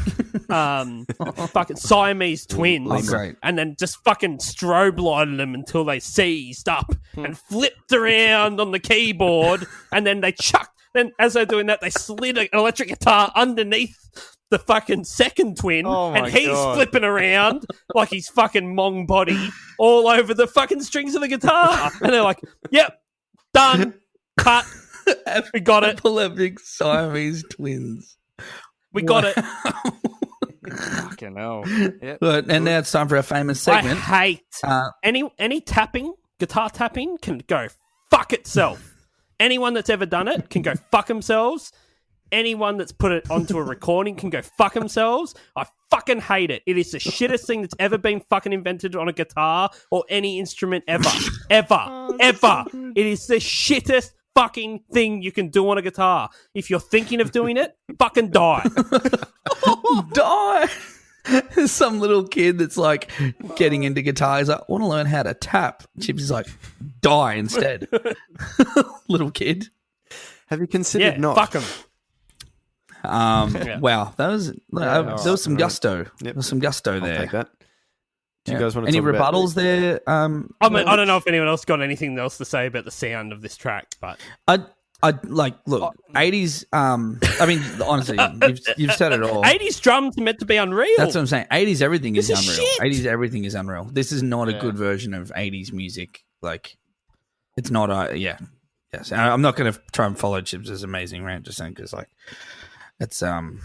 fucking Siamese twins. Oh, great. And then just fucking strobe lighted them until they seized up and flipped around on the keyboard, and then then as they're doing that, they slid an electric guitar underneath the fucking second twin, Oh and my he's God. flipping around like his fucking mong body all over the fucking strings of the guitar. And they're like, yep, done, cut, we got it. Epileptic Siamese twins. We got it. Fucking hell. Yep. But, and now it's time for our famous segment. I hate any tapping, guitar tapping can go fuck itself. Anyone that's ever done it can go fuck themselves. Anyone that's put it onto a recording can go fuck themselves. I fucking hate it. It is the shittest thing that's ever been fucking invented on a guitar or any instrument ever. Ever. Ever. It is the shittest fucking thing you can do on a guitar. If you're thinking of doing it, fucking die. Die. There's some little kid that's like getting into guitar. He's like, I want to learn how to tap. Chips is like, die instead. Little kid. Have you considered not? fuck them. Wow, there was some gusto. Yep. There was some gusto I'll there. take that. Do you Yeah. guys want to Any talk about- rebuttals there? I mean, I don't know if anyone else got anything else to say about the sound of this track, but I like look 80s. I mean, honestly, you've said it all. 80s drums are meant to be unreal. That's what I'm saying. 80s everything is This is unreal. shit. 80s everything is unreal. This is not a good version of 80s music. Like, it's not. Yes. I'm not going to try and follow Chips' amazing rant. Just saying because like, it's Do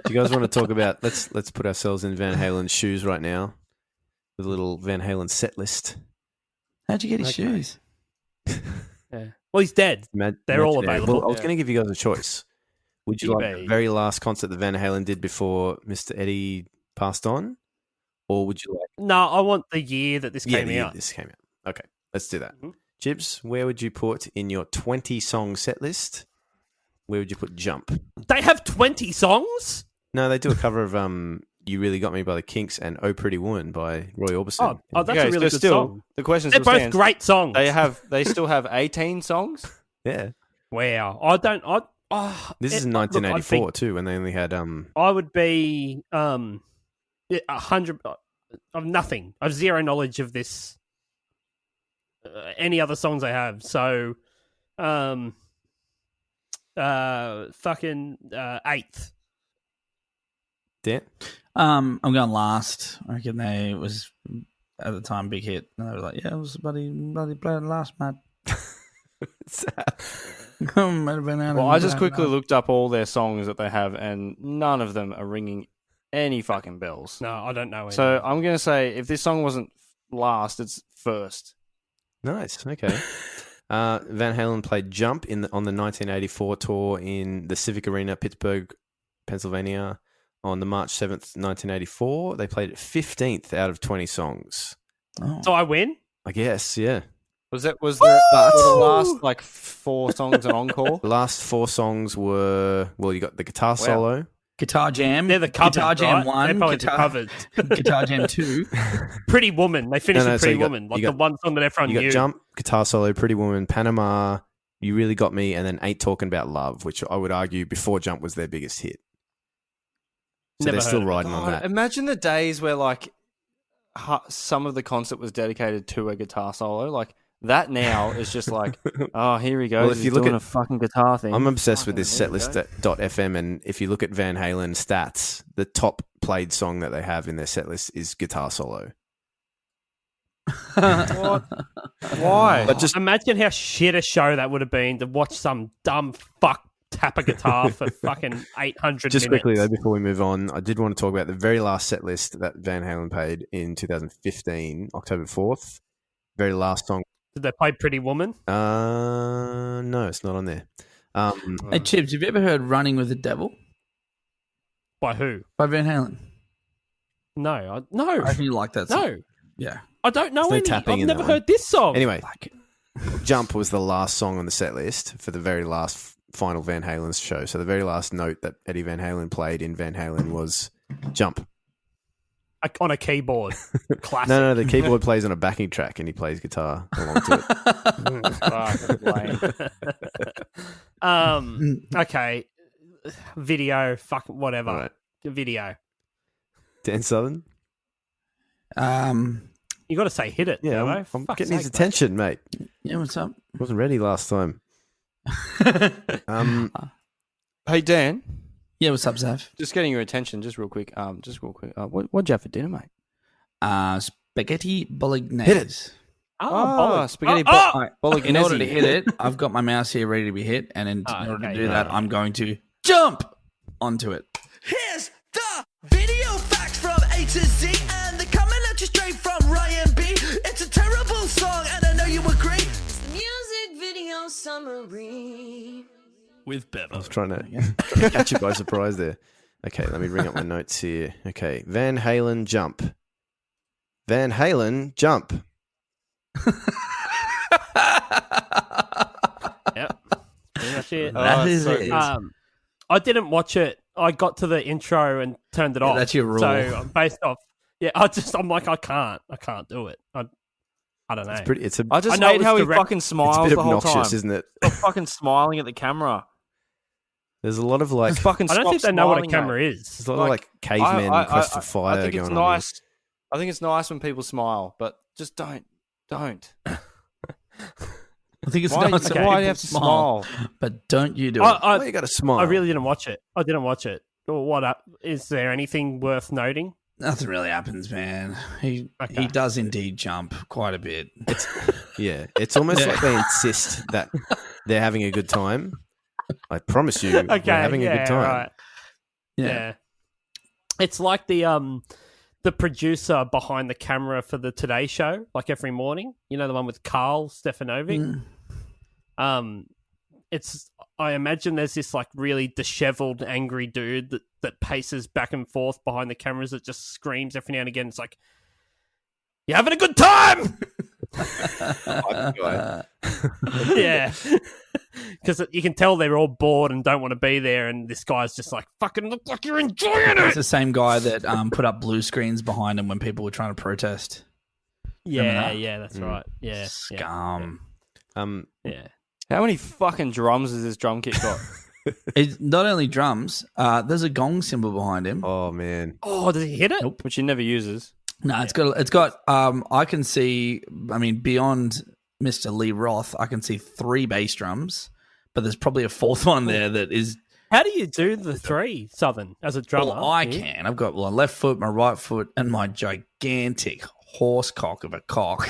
you guys want to talk about? Let's put ourselves in Van Halen's shoes right now with a little Van Halen set list. How'd you get his shoes? Yeah. Well, he's dead. They're all available. Well, I was going to give you guys a choice. Would you like eBay. the very last concert that Van Halen did before Mr. Eddie passed on, or would you like No, I want the year that this came the year out. this came out? Okay, let's do that. Mhm. Jibs, where would you put in your 20-song set list? Where would you put Jump? They have 20 songs? No, they do a cover of You Really Got Me by the Kinks and Oh Pretty Woman by Roy Orbison. Oh, that's Okay, a really so good still, song. the question They're still both stands. great songs. They still have 18 songs. Yeah. Wow. This is in look, 1984 too, when they only had I would be 100. I've nothing. I've zero knowledge of this. Any other songs I have. So, fucking 8th. Dan. I'm going last. I reckon it was at the time big hit. And they were like, yeah, it was bloody playing last, mate. Might have been out Well, of I just that, quickly no. looked up all their songs that they have, and none of them are ringing any fucking bells. No, I don't know. So I'm going to say if this song wasn't last, it's first. Nice. Okay. Van Halen played Jump on the 1984 tour in the Civic Arena, Pittsburgh, Pennsylvania, on the March 7th, 1984. They played it 15th out of 20 songs. Oh. So I win? I guess, yeah. Was the last like 4 songs an encore? The last 4 songs were, well, you got the guitar solo. Guitar Jam. They're the covers, Guitar Jam right? 1. They're probably Guitar, the covers. Guitar Jam 2. Pretty Woman. They finished No, with so Pretty you got- Woman. Like you the got- one song that everyone You got knew. Jump, guitar solo, Pretty Woman, Panama, You Really Got Me, and then 8 Talking About Love, which I would argue before Jump was their biggest hit. So Never they're still heard of it. riding on that. Imagine the days where like some of the concert was dedicated to a guitar solo. Like that now is just like, oh, here he goes. Well, if you He's look doing at- a fucking guitar thing. I'm obsessed with this Fucking setlist.fm, and if you look at Van Halen stats, the top played song that they have in their setlist is guitar solo. What? Why? But just Imagine how shit a show that would have been to watch some dumb fuck tap a guitar for fucking 800 Just minutes. quickly though, before we move on, I did want to talk about the very last set list that Van Halen played in 2015, October 4th. Very last song. Did they play Pretty Woman? No, it's not on there. Hey, Chips, have you ever heard Running with the Devil By who? by Van Halen? No. I reckon you like that song. No. Yeah. I don't know There's no any. tapping I've in never that one. heard this song. Anyway, Like it. Jump was the last song on the set list for the very last final Van Halen show. So the very last note that Eddie Van Halen played in Van Halen was Jump. On a keyboard. Classic. No, the keyboard plays on a backing track and he plays guitar along to it. Okay. Video. Fuck whatever. All right. Video. Dan Southern? You got to say hit it. Yeah, Demo. I'm Fuck's getting his sake, mate. attention, mate. Yeah, what's up? Wasn't ready last time. Hey Dan, Yeah, what's up, Zav? just getting your attention, just real quick. What'd you have for dinner, mate? Spaghetti bolognese. Hit it. Spaghetti bolognese. In order to hit it, I've got my mouse here ready to be hit, and in order to do that, I'm going to jump onto it. Here's the video facts from A to Z, and they're coming at you straight from Ryan B. It's a terrible song, and I know you agree. Music video summary. With I Bevo. was trying to catch you by surprise there. Okay, let me bring up my notes here. Okay, Van Halen, Jump. Van Halen, Jump. Yep. Pretty much it. That is so it. good. I didn't watch it. I got to the intro and turned it off. that's your rule. So I'm based off. Yeah, I'm like, I can't do it. I don't know. It's a I just I know hate it was how he direct- fucking it's a smiles bit the whole obnoxious, time. isn't it? Stop fucking smiling at the camera. There's a lot of like, Just fucking I don't stop think they know what a smiling, camera mate. is. there's a lot of like cavemen quest for fire I think it's going on. nice. I think it's nice when people smile, but just don't. I think it's Why, nice when why do you people have to smile? but don't you do it. Why you got to smile? I really didn't watch it. I didn't watch it. What is there anything worth noting? Nothing really happens, man. He does indeed jump quite a bit. Yeah, it's almost like they insist that they're having a good time. I promise you, we're having a good time. Right. Yeah. It's like the producer behind the camera for the Today Show, like every morning. You know, the one with Carl Stefanovic. I imagine there's this like really disheveled, angry dude that paces back and forth behind the cameras that just screams every now and again. It's like, "You having a good time?" Yeah. Because you can tell they're all bored and don't want to be there, and this guy's just like, fucking look like you're enjoying It's it. the same guy that put up blue screens behind him when people were trying to protest. Yeah, that? yeah, that's right. Yeah. Scum. Yeah. How many fucking drums has this drum kit got? It's not only drums. There's a gong symbol behind him. Oh man. Oh, does he hit it? Nope. Which he never uses. No, it's got. I can see. I mean, beyond Mr. Lee Roth, I can see 3 bass drums, but there's probably a 4th one there that is. How do you do the 3, Southern, as a drummer? Well, I can. I've got my left foot, my right foot, and my gigantic horse cock of a cock.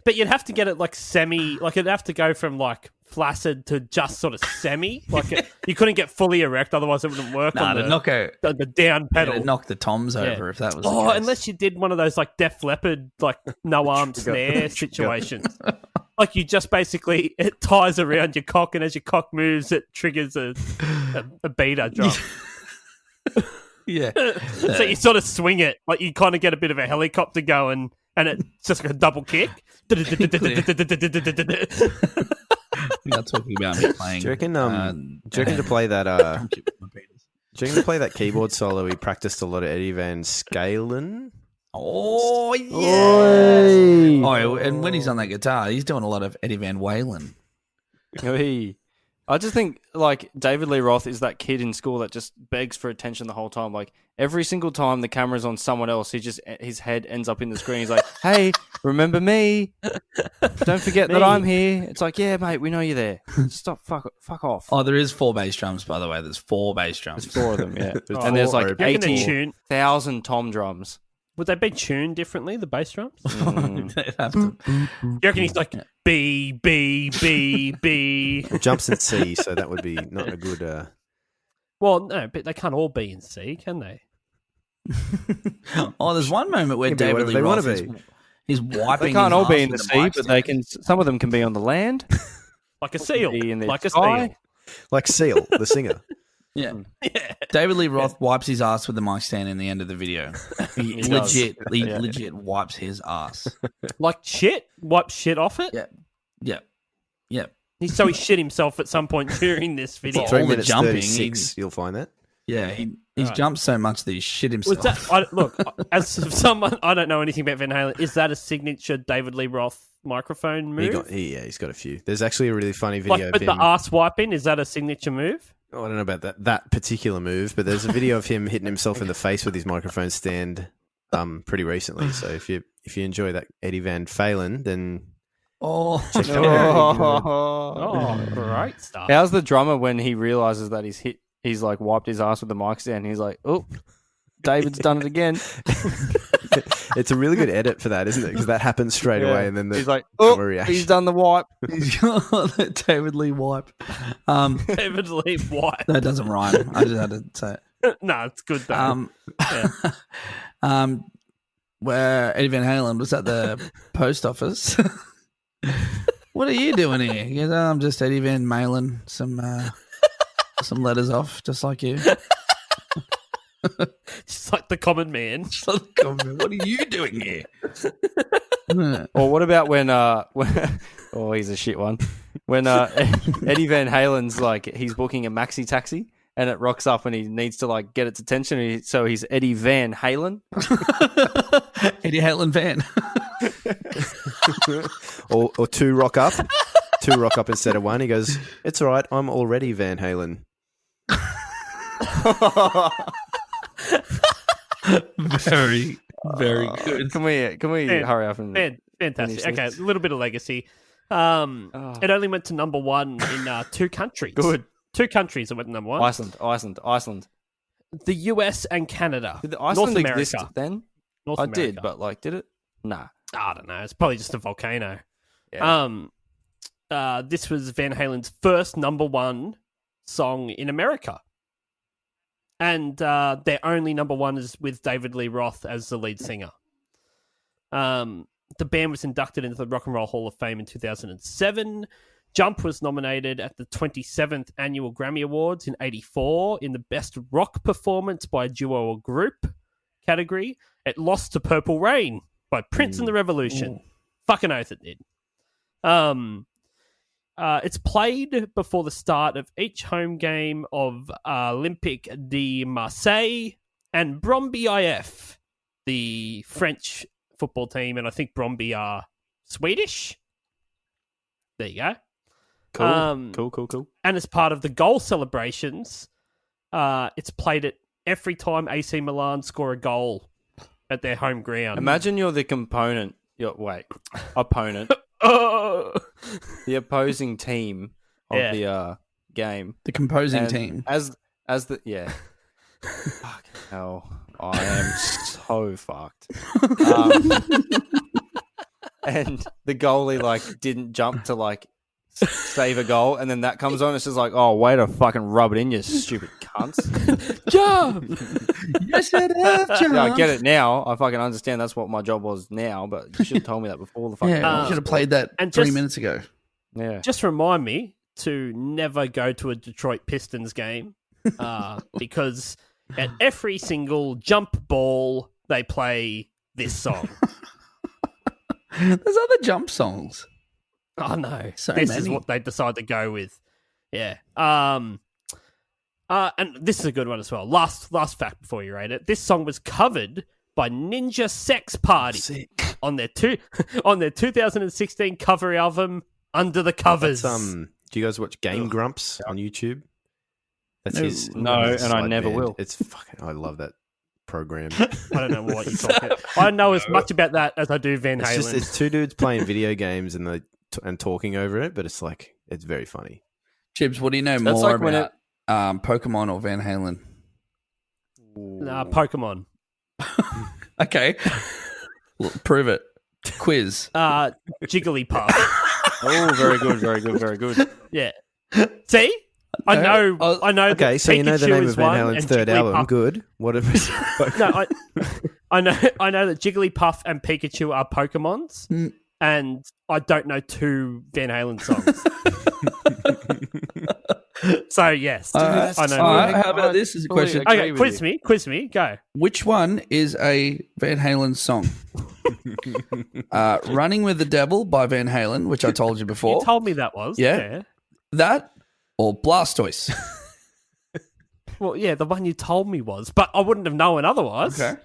But you'd have to get it like semi, like it'd have to go from like flaccid to just sort of semi. Like you couldn't get fully erect, otherwise it wouldn't work on the down pedal. It'd knock the toms over if that was. Oh, the case. unless you did one of those like Def Leppard, like no arm snare situations. Like you just basically, it ties around your cock, and as your cock moves, it triggers a beater drum. Yeah. So you sort of swing it, like you kind of get a bit of a helicopter going, and it's just like a double kick. You're not talking about me playing. Do you reckon? Do you reckon to play that? Do you reckon to play that keyboard solo? He practiced a lot of Eddie Van Scalen. Oh yeah! Oh, and when he's on that guitar, he's doing a lot of Eddie Van Whalen. I just think like David Lee Roth is that kid in school that just begs for attention the whole time. Like every single time the camera's on someone else, his head ends up in the screen. He's like, "Hey, remember me? Don't forget that I'm here." It's like, "Yeah, mate, we know you're there. Stop, fuck off." Oh, there is 4 bass drums, by the way. There's 4 bass drums. There's 4 of them, yeah. And there's like You reckon they're 80,000 tom drums. Would they be tuned differently, the bass drums? They'd have to. You reckon he's like B, B, B, B? It jumps in C, so that would be not a good. Well, no, but they can't all be in C, can they? Oh, there's one moment where Can be David whatever Lee they Roth wanna is wiping. They can't his all be ass in the with sea, mic but they can. Some of them can be on the land. Like a seal. Be in the Like a sky. seal. Like Seal, the singer. Yeah. David Lee Roth wipes his ass with the mic stand in the end of the video. He legit wipes his ass. Like shit? Wipe shit off it? Yeah. So he shit himself at some point during this video. Well, 3 all the minutes jumping, 36, you'll find that. Yeah, he's jumped so much that he shit himself. Was that, look, as someone, I don't know anything about Van Halen. Is that a signature David Lee Roth microphone move? He's got a few. There's actually a really funny Like, video but of him. the ass wiping, is that a signature move? I don't know about that particular move, but there's a video of him hitting himself in the face with his microphone stand pretty recently. So if you enjoy that Eddie Van Halen, then check that out. Oh, great stuff. How's the drummer when he realizes that he's like wiped his ass with the mic stand? He's like, "Oh, David's done it again." It's a really good edit for that, isn't it? Because that happens straight away, and then he's like, camera "Oh, reaction. he's done the wipe." He's got that David Lee wipe. David Lee White. That doesn't rhyme. I just had to say it. No, it's good though. Where Eddie Van Halen was at the post office. What are you doing here? He goes, "Oh, I'm just Eddie Van mailing some letters off, just like you." Just like the common man. What are you doing here? Or what about when oh, he's a shit one. When Eddie Van Halen's like he's booking a maxi taxi and it rocks up and he needs to like get its attention, so he's Eddie Van Halen. Eddie Halen Van. or 2 rock up. 2 rock up instead of 1. He goes, "It's all right. I'm already Van Halen." Very, very good. Can we hurry up and Fantastic. finish Okay, this? a little bit of legacy. It only went to number 1 in 2 countries. Good. 2 countries it went to number 1. Iceland. The US and Canada. Did Iceland North America. exist then? North I America. did, but like, did it? Nah. I don't know. It's probably just a volcano. Yeah. This was Van Halen's first number 1 song in America. And their only number 1 is with David Lee Roth as the lead singer. The band was inducted into the Rock and Roll Hall of Fame in 2007. Jump was nominated at the 27th Annual Grammy Awards in 1984 in the Best Rock Performance by a Duo or Group category. It lost to Purple Rain by Prince and the Revolution. Fucking oath it did. It's played before the start of each home game of Olympique de Marseille and Brøndby IF, the French football team, and I think Brøndby are Swedish. There you go. Cool. And as part of the goal celebrations, it's played at every time AC Milan score a goal at their home ground. Imagine you're the opponent. The opposing team of the game. The composing team. Fucking hell. I am so fucked. And the goalie didn't jump to save a goal, and then that comes on. It's just oh, way to fucking rub it in, you stupid cunts. Jump! Yes, it is. Jump. Yeah, I get it now. I fucking understand that's what my job was now, but you should have told me that before the fucking. Yeah, you should have played that and 3 minutes ago. Yeah. Just remind me to never go to a Detroit Pistons game because at every single jump ball they play this song. There's other jump songs. Oh no! So this many. is what they decide to go with. Yeah. And this is a good one as well. Last fact before you rate it. This song was covered by Ninja Sex Party on their 2016 cover album Under the Covers. Do you guys watch Game Grumps on YouTube? That's his. No, and I side never band. will. It's fucking. I love that program. I don't know what you're talking about. I know as much about that as I do Van Halen. It's two dudes playing video games and talking over it, but it's very funny. Chibs, what do you know That's more like when about Pokemon or Van Halen? Pokemon. Okay. Well, prove it. Quiz. Jigglypuff. Oh, very good, very good, very good. Yeah. See? I know. I know. Okay, that so you know the Pikachu name is of Van one Halen's and third album. Jigglypuff- Good. What if No, I know. I know that Jigglypuff and Pikachu are Pokemons, and I don't know 2 Van Halen songs. So yes, I know. How about this as a question? Okay, quiz me, go. Which one is a Van Halen song? Running with the Devil by Van Halen, which I told you before. You told me that was. Yeah. That or Blastoise? Well, yeah, the one you told me was, but I wouldn't have known otherwise. Okay.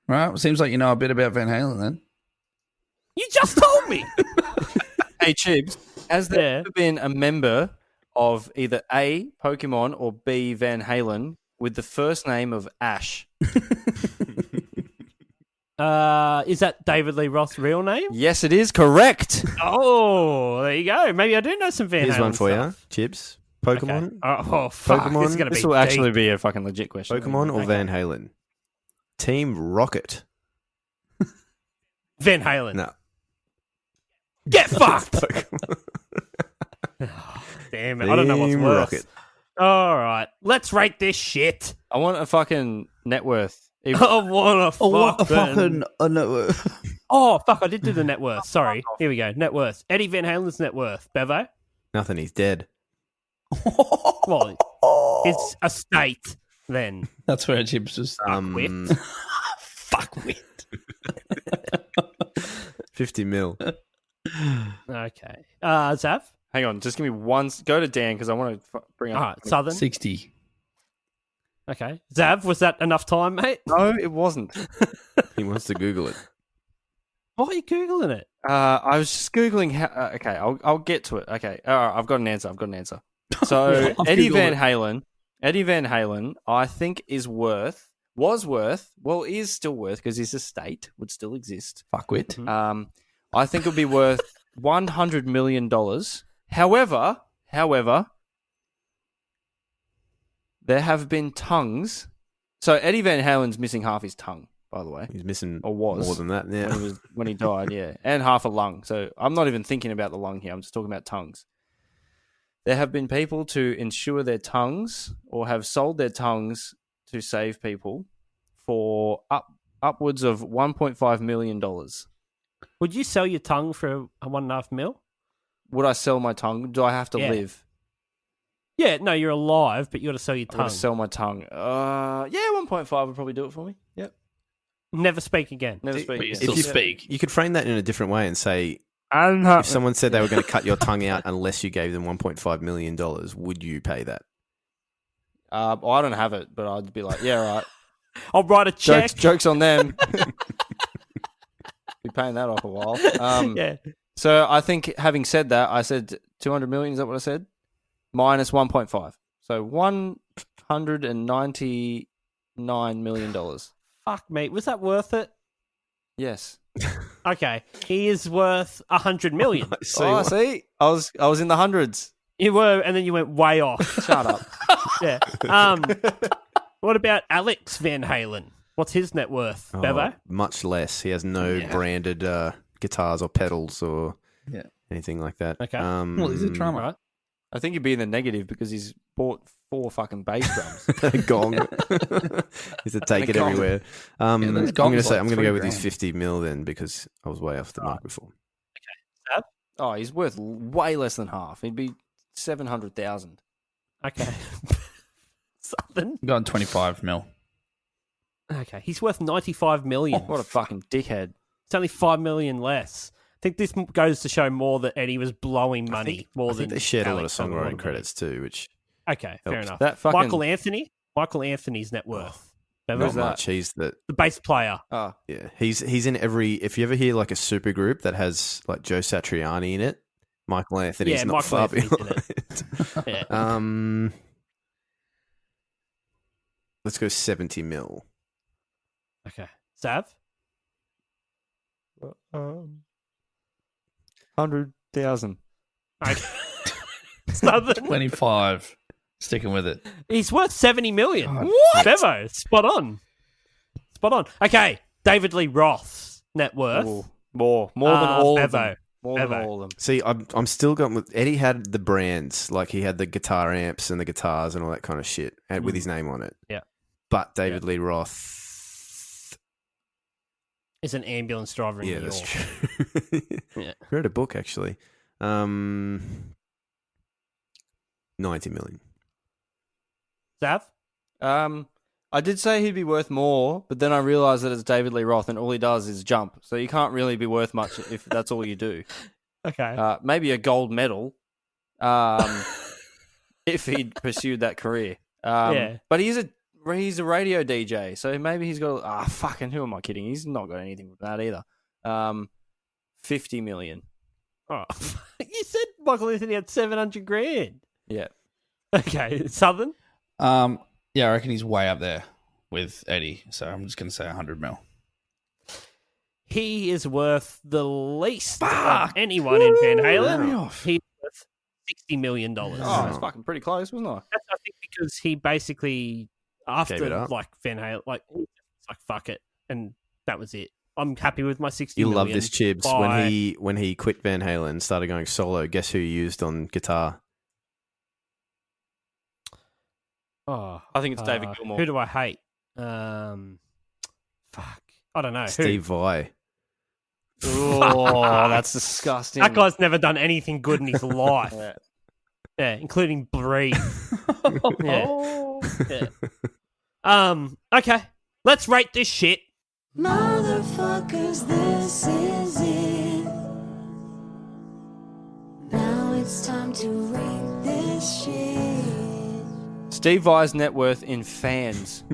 Right. Well, seems like you know a bit about Van Halen then. You just told me. Hey, Chibs, has there ever been a member of either A, Pokemon, or B, Van Halen with the first name of Ash? Is that David Lee Roth's real name? Yes, it is correct. Oh, there you go. Maybe I do know some Van Halen Here's one for stuff. you, Chibs. Pokemon. Okay. Oh, fuck. Pokemon. This is going to be This will deep. actually be a fucking legit question. Pokemon or Van Halen? Team Rocket. Van Halen. No. Get fucked. Damn it. I don't know what's Team worse. Rocket. All right. Let's rate this shit. I want a fucking net worth. I want a fucking... no. Oh, fuck. I did do the net worth. Sorry. Here we go. Net worth. Eddie Van Halen's net worth. Bevo? Nothing. He's dead. Well, it's a state then. That's where Chibs was. Fuckwit. Fuckwit. 50 mil. Okay. Zav? Hang on, just give me one. Go to Dan because I want to bring up. All right. Southern? 60. Okay. Zav, was that enough time, mate? No, it wasn't. He wants to Google it. Why are you Googling it? I was just Googling how... okay, I'll get to it. Okay, all right, I've got an answer. So Eddie Van Halen, I think is still worth, because his estate would still exist. Fuckwit. I think it would be worth $100 million. However, there have been tongues. So Eddie Van Halen's missing half his tongue, by the way. He's missing Or was. more than that. Yeah. When he died, yeah. And half a lung. So I'm not even thinking about the lung here. I'm just talking about tongues. There have been people to insure their tongues or have sold their tongues to save people for upwards of $1.5 million. Would you sell your tongue for $1.5 mil? Would I sell my tongue? Do I have to Yeah. live? Yeah, no, you're alive, but you got to sell your I'm going tongue. to sell my tongue. Yeah, 1.5 would probably do it for me. Yep. Never speak again. Never speak. But you again. still you- speak. You could frame that in a different way and say, If if someone said they were going to cut your tongue out unless you gave them $1.5 million, would you pay that? Well, I don't have it, but I'd be like, yeah, right. I'll write a check. Jokes on them. Be paying that off a while. Yeah. So I think, having said that, I said 200 million. Is that what I said? Minus 1.5. So $199 million. Fuck me. Was that worth it? Yes. Okay. He is worth 100 million. See, Oh, see, I was in the hundreds. You were, and then you went way off. Shut up. Yeah. What about Alex Van Halen? What's his net worth, Bevo? much less. He has no branded guitars or pedals or Yeah. anything like that. Okay. Well, he's a drummer. Right. I think you'd be in the negative because he's bought 4 fucking bass drums. A gong. He's to take And it a gong. everywhere. Yeah, I'm those going to gongs say like I'm going to go with his $3,000. 50 mil then because I was way off the mark before. Oh, he's worth way less than half. He'd be 700,000. Okay. Something. I'm going 25 mil. Okay. He's worth 95 million. What a fucking dickhead. It's only 5 million less. I think this goes to show more that Eddie was blowing money more I than think they shared Alex a lot of had songwriting money. credits too, which Okay, fair helps. enough. That fucking- Michael Anthony's net worth. Bevo? not much. He's the bass player. Oh, yeah. He's in every. If you ever hear like a super group that has like Joe Satriani in it, Michael Anthony's Yeah, not Michael far Anthony's in behind. Yeah. Let's go 70 mil. Okay. Sav? 100,000. Okay. Southern. 25. Sticking with it. He's worth 70 million. What? Bevo, spot on. Spot on. Okay, David Lee Roth's net worth. Ooh, more than all of Bevo. them. More than Bevo. all of them. See, I'm still going with Eddie. Had the brands like he had the guitar amps and the guitars and all that kind of shit, and with his name on it. Yeah. But David Lee Roth, Is an ambulance driver in yeah, New that's York. true. Yeah. I read a book actually. 90 million. Sav? I did say he'd be worth more, but then I realised that it's David Lee Roth and all he does is jump. So you can't really be worth much if that's all you do. Okay. Maybe a gold medal if he'd pursued that career. Yeah. But he's a radio DJ, so maybe he's got... fucking who am I kidding? He's not got anything with that either. 50 million. Oh, you said Michael Anthony had 700 grand. Yeah. Okay, Southern? Yeah, I reckon he's way up there with Eddie. So I'm just going to say 100 mil. He is worth the least of anyone in Van Halen. He's worth $60 million. Oh, it's fucking pretty close, wasn't I? That's, I think, because he basically, Gave it after up. like Van Halen, it's like fuck it, and that was it. I'm happy with my 60 You million. love this, Chibs. Bye. When he quit Van Halen and started going solo, guess who he used on guitar? Oh, I think it's David Gilmour. Who do I hate? Fuck, I don't know. Steve Vai. Oh, that's disgusting. That guy's never done anything good in his life. Yeah. Yeah, including breathe. Yeah. Yeah. Okay. Let's rate this shit. Motherfuckers, this is it. Now it's time to rate this shit. Steve Vai's net worth in fans.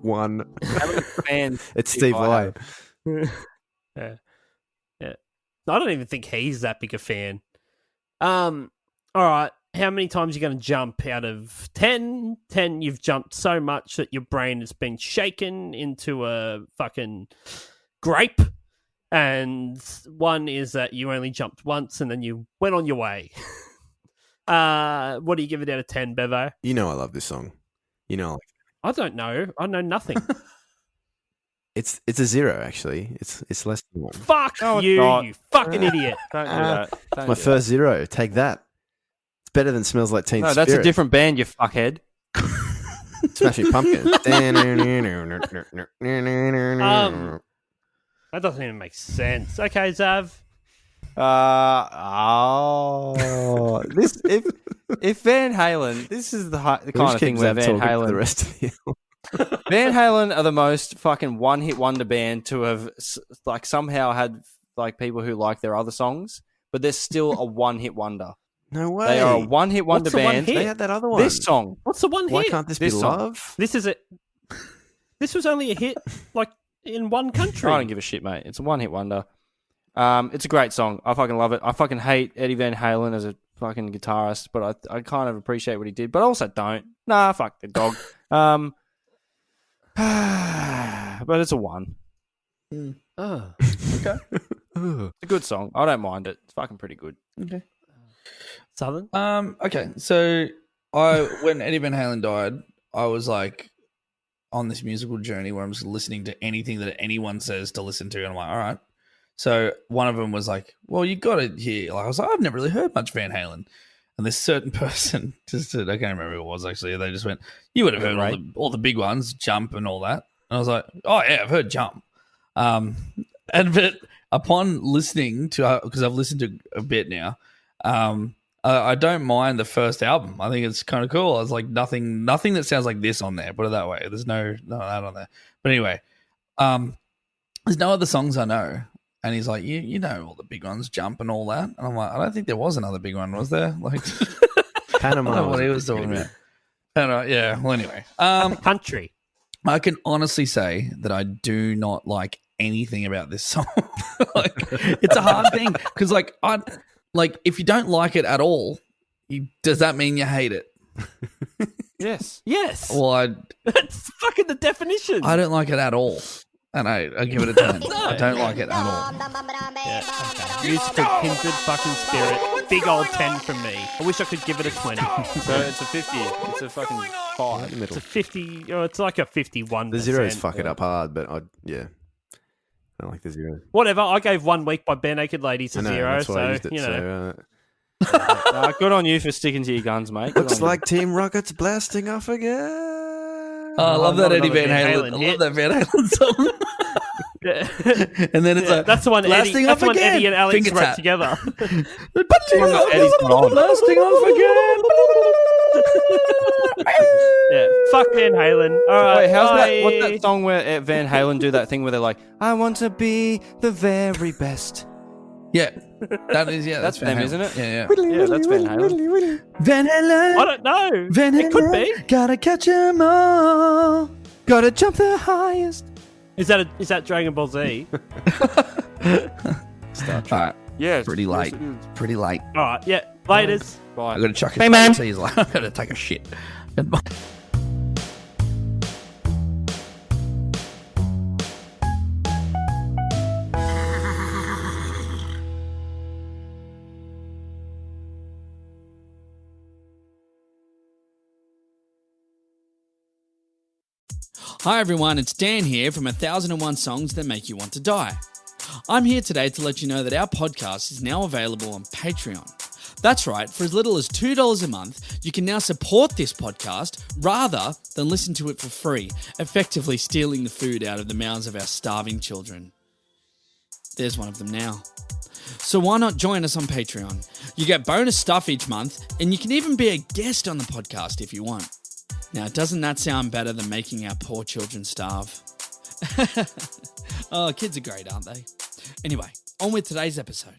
One. How many fans? It's Steve Vai. Yeah. Yeah. I don't even think he's that big a fan. All right. How many times are you going to jump out of 10? 10, you've jumped so much that your brain has been shaken into a fucking grape. And 1 is that you only jumped once and then you went on your way. What do you give it out of 10, Bevo? You know I love this song. You know I don't know. I know nothing. it's a 0 actually. It's less than 1. Fuck No, it's you, not. you fucking idiot. Don't do that. Don't My do first 0. Take that. It's better than Smells Like Teen that. No, Spirit. that's a different band, you fuckhead. Smashing Pumpkins. That doesn't even make sense. Okay, Zav. This if Van Halen, this is the kind of thing where Van the Halen. rest of the album. Van Halen are the most fucking one-hit wonder band to have like somehow had like people who like their other songs, but they're still a one-hit wonder. No way. They are a one-hit wonder What's the one band. hit? They had that other one. This song. What's the one hit? Why can't this be This song. love? This is it. This was only a hit like in one country. I don't give a shit, mate. It's a one-hit wonder. It's a great song. I fucking love it. I fucking hate Eddie Van Halen as a fucking guitarist, but I kind of appreciate what he did, but I also don't. Nah, fuck the dog. But it's a one. Oh. Okay. It's a good song. I don't mind it. It's fucking pretty good. Okay. Southern? Okay. So when Eddie Van Halen died, I was like on this musical journey where I'm just listening to anything that anyone says to listen to, and I'm like, all right. So one of them was like, well, you got to hear. Like, I was like, I've never really heard much Van Halen. And this certain person just said, I can't remember who it was actually. They just went, you would have heard all the big ones, Jump and all that. And I was like, oh yeah, I've heard Jump. But upon listening to, because I've listened to a bit now, I don't mind the first album. I think it's kind of cool. It's like nothing that sounds like this on there. Put it that way. There's no that on there. But anyway, there's no other songs I know. And he's like, you know all the big ones, Jump and all that. And I'm like, I don't think there was another big one, was there? Like Panama. I don't know what he was talking about. Yeah. Well, anyway, Country. I can honestly say that I do not like anything about this song. Like, it's a hard thing because, like, if you don't like it at all, does that mean you hate it? Yes. Yes. Well, That's fucking the definition. I don't like it at all, and I give it a 10. I don't like it at all. Used for kindred fucking spirit. Big old 10 from me. I wish I could give it a 20. So it's a 50. It's a fucking 5. It's a 50. Oh, it's like a 51%. The zeros fuck it up hard, but I don't like the zeros. Whatever. I gave 1 Week by Bare Naked Ladies a I know, 0, that's why I so used it, you know. Good on you for sticking to your guns, mate. Good Looks on you. like Team Rocket's blasting off again. Oh, I love that not Eddie another Van Van Halen. Halen I hit. love that Van Halen song. And then it's like That's the one blasting Eddie, that's off the one again. Eddie and Alex Finger wrote tap. together. Eddie's not on. Blasting off again. Yeah. Fuck Van Halen. All right. Wait, how's bye. that? What's that song where Van Halen do that thing where they're like, "I want to be the very best." Yeah, that is That's Van them, Halen. isn't it? Yeah. Yeah, that's Van Halen. Van Halen. I don't know. Van It could be. Gotta catch 'em all. Gotta jump the highest. Is that Dragon Ball Z? All right. Yeah, Pretty late. Pretty late. All right. Yeah. Laters. Bye. I gotta chuck it. Hey, man. He's like, I gotta take a shit. Goodbye. Hi everyone, it's Dan here from 1001 Songs That Make You Want to Die. I'm here today to let you know that our podcast is now available on Patreon. That's right, for as little as $2 a month, you can now support this podcast rather than listen to it for free, effectively stealing the food out of the mouths of our starving children. There's one of them now. So why not join us on Patreon? You get bonus stuff each month, and you can even be a guest on the podcast if you want. Now, doesn't that sound better than making our poor children starve? Oh, kids are great, aren't they? Anyway, on with today's episode.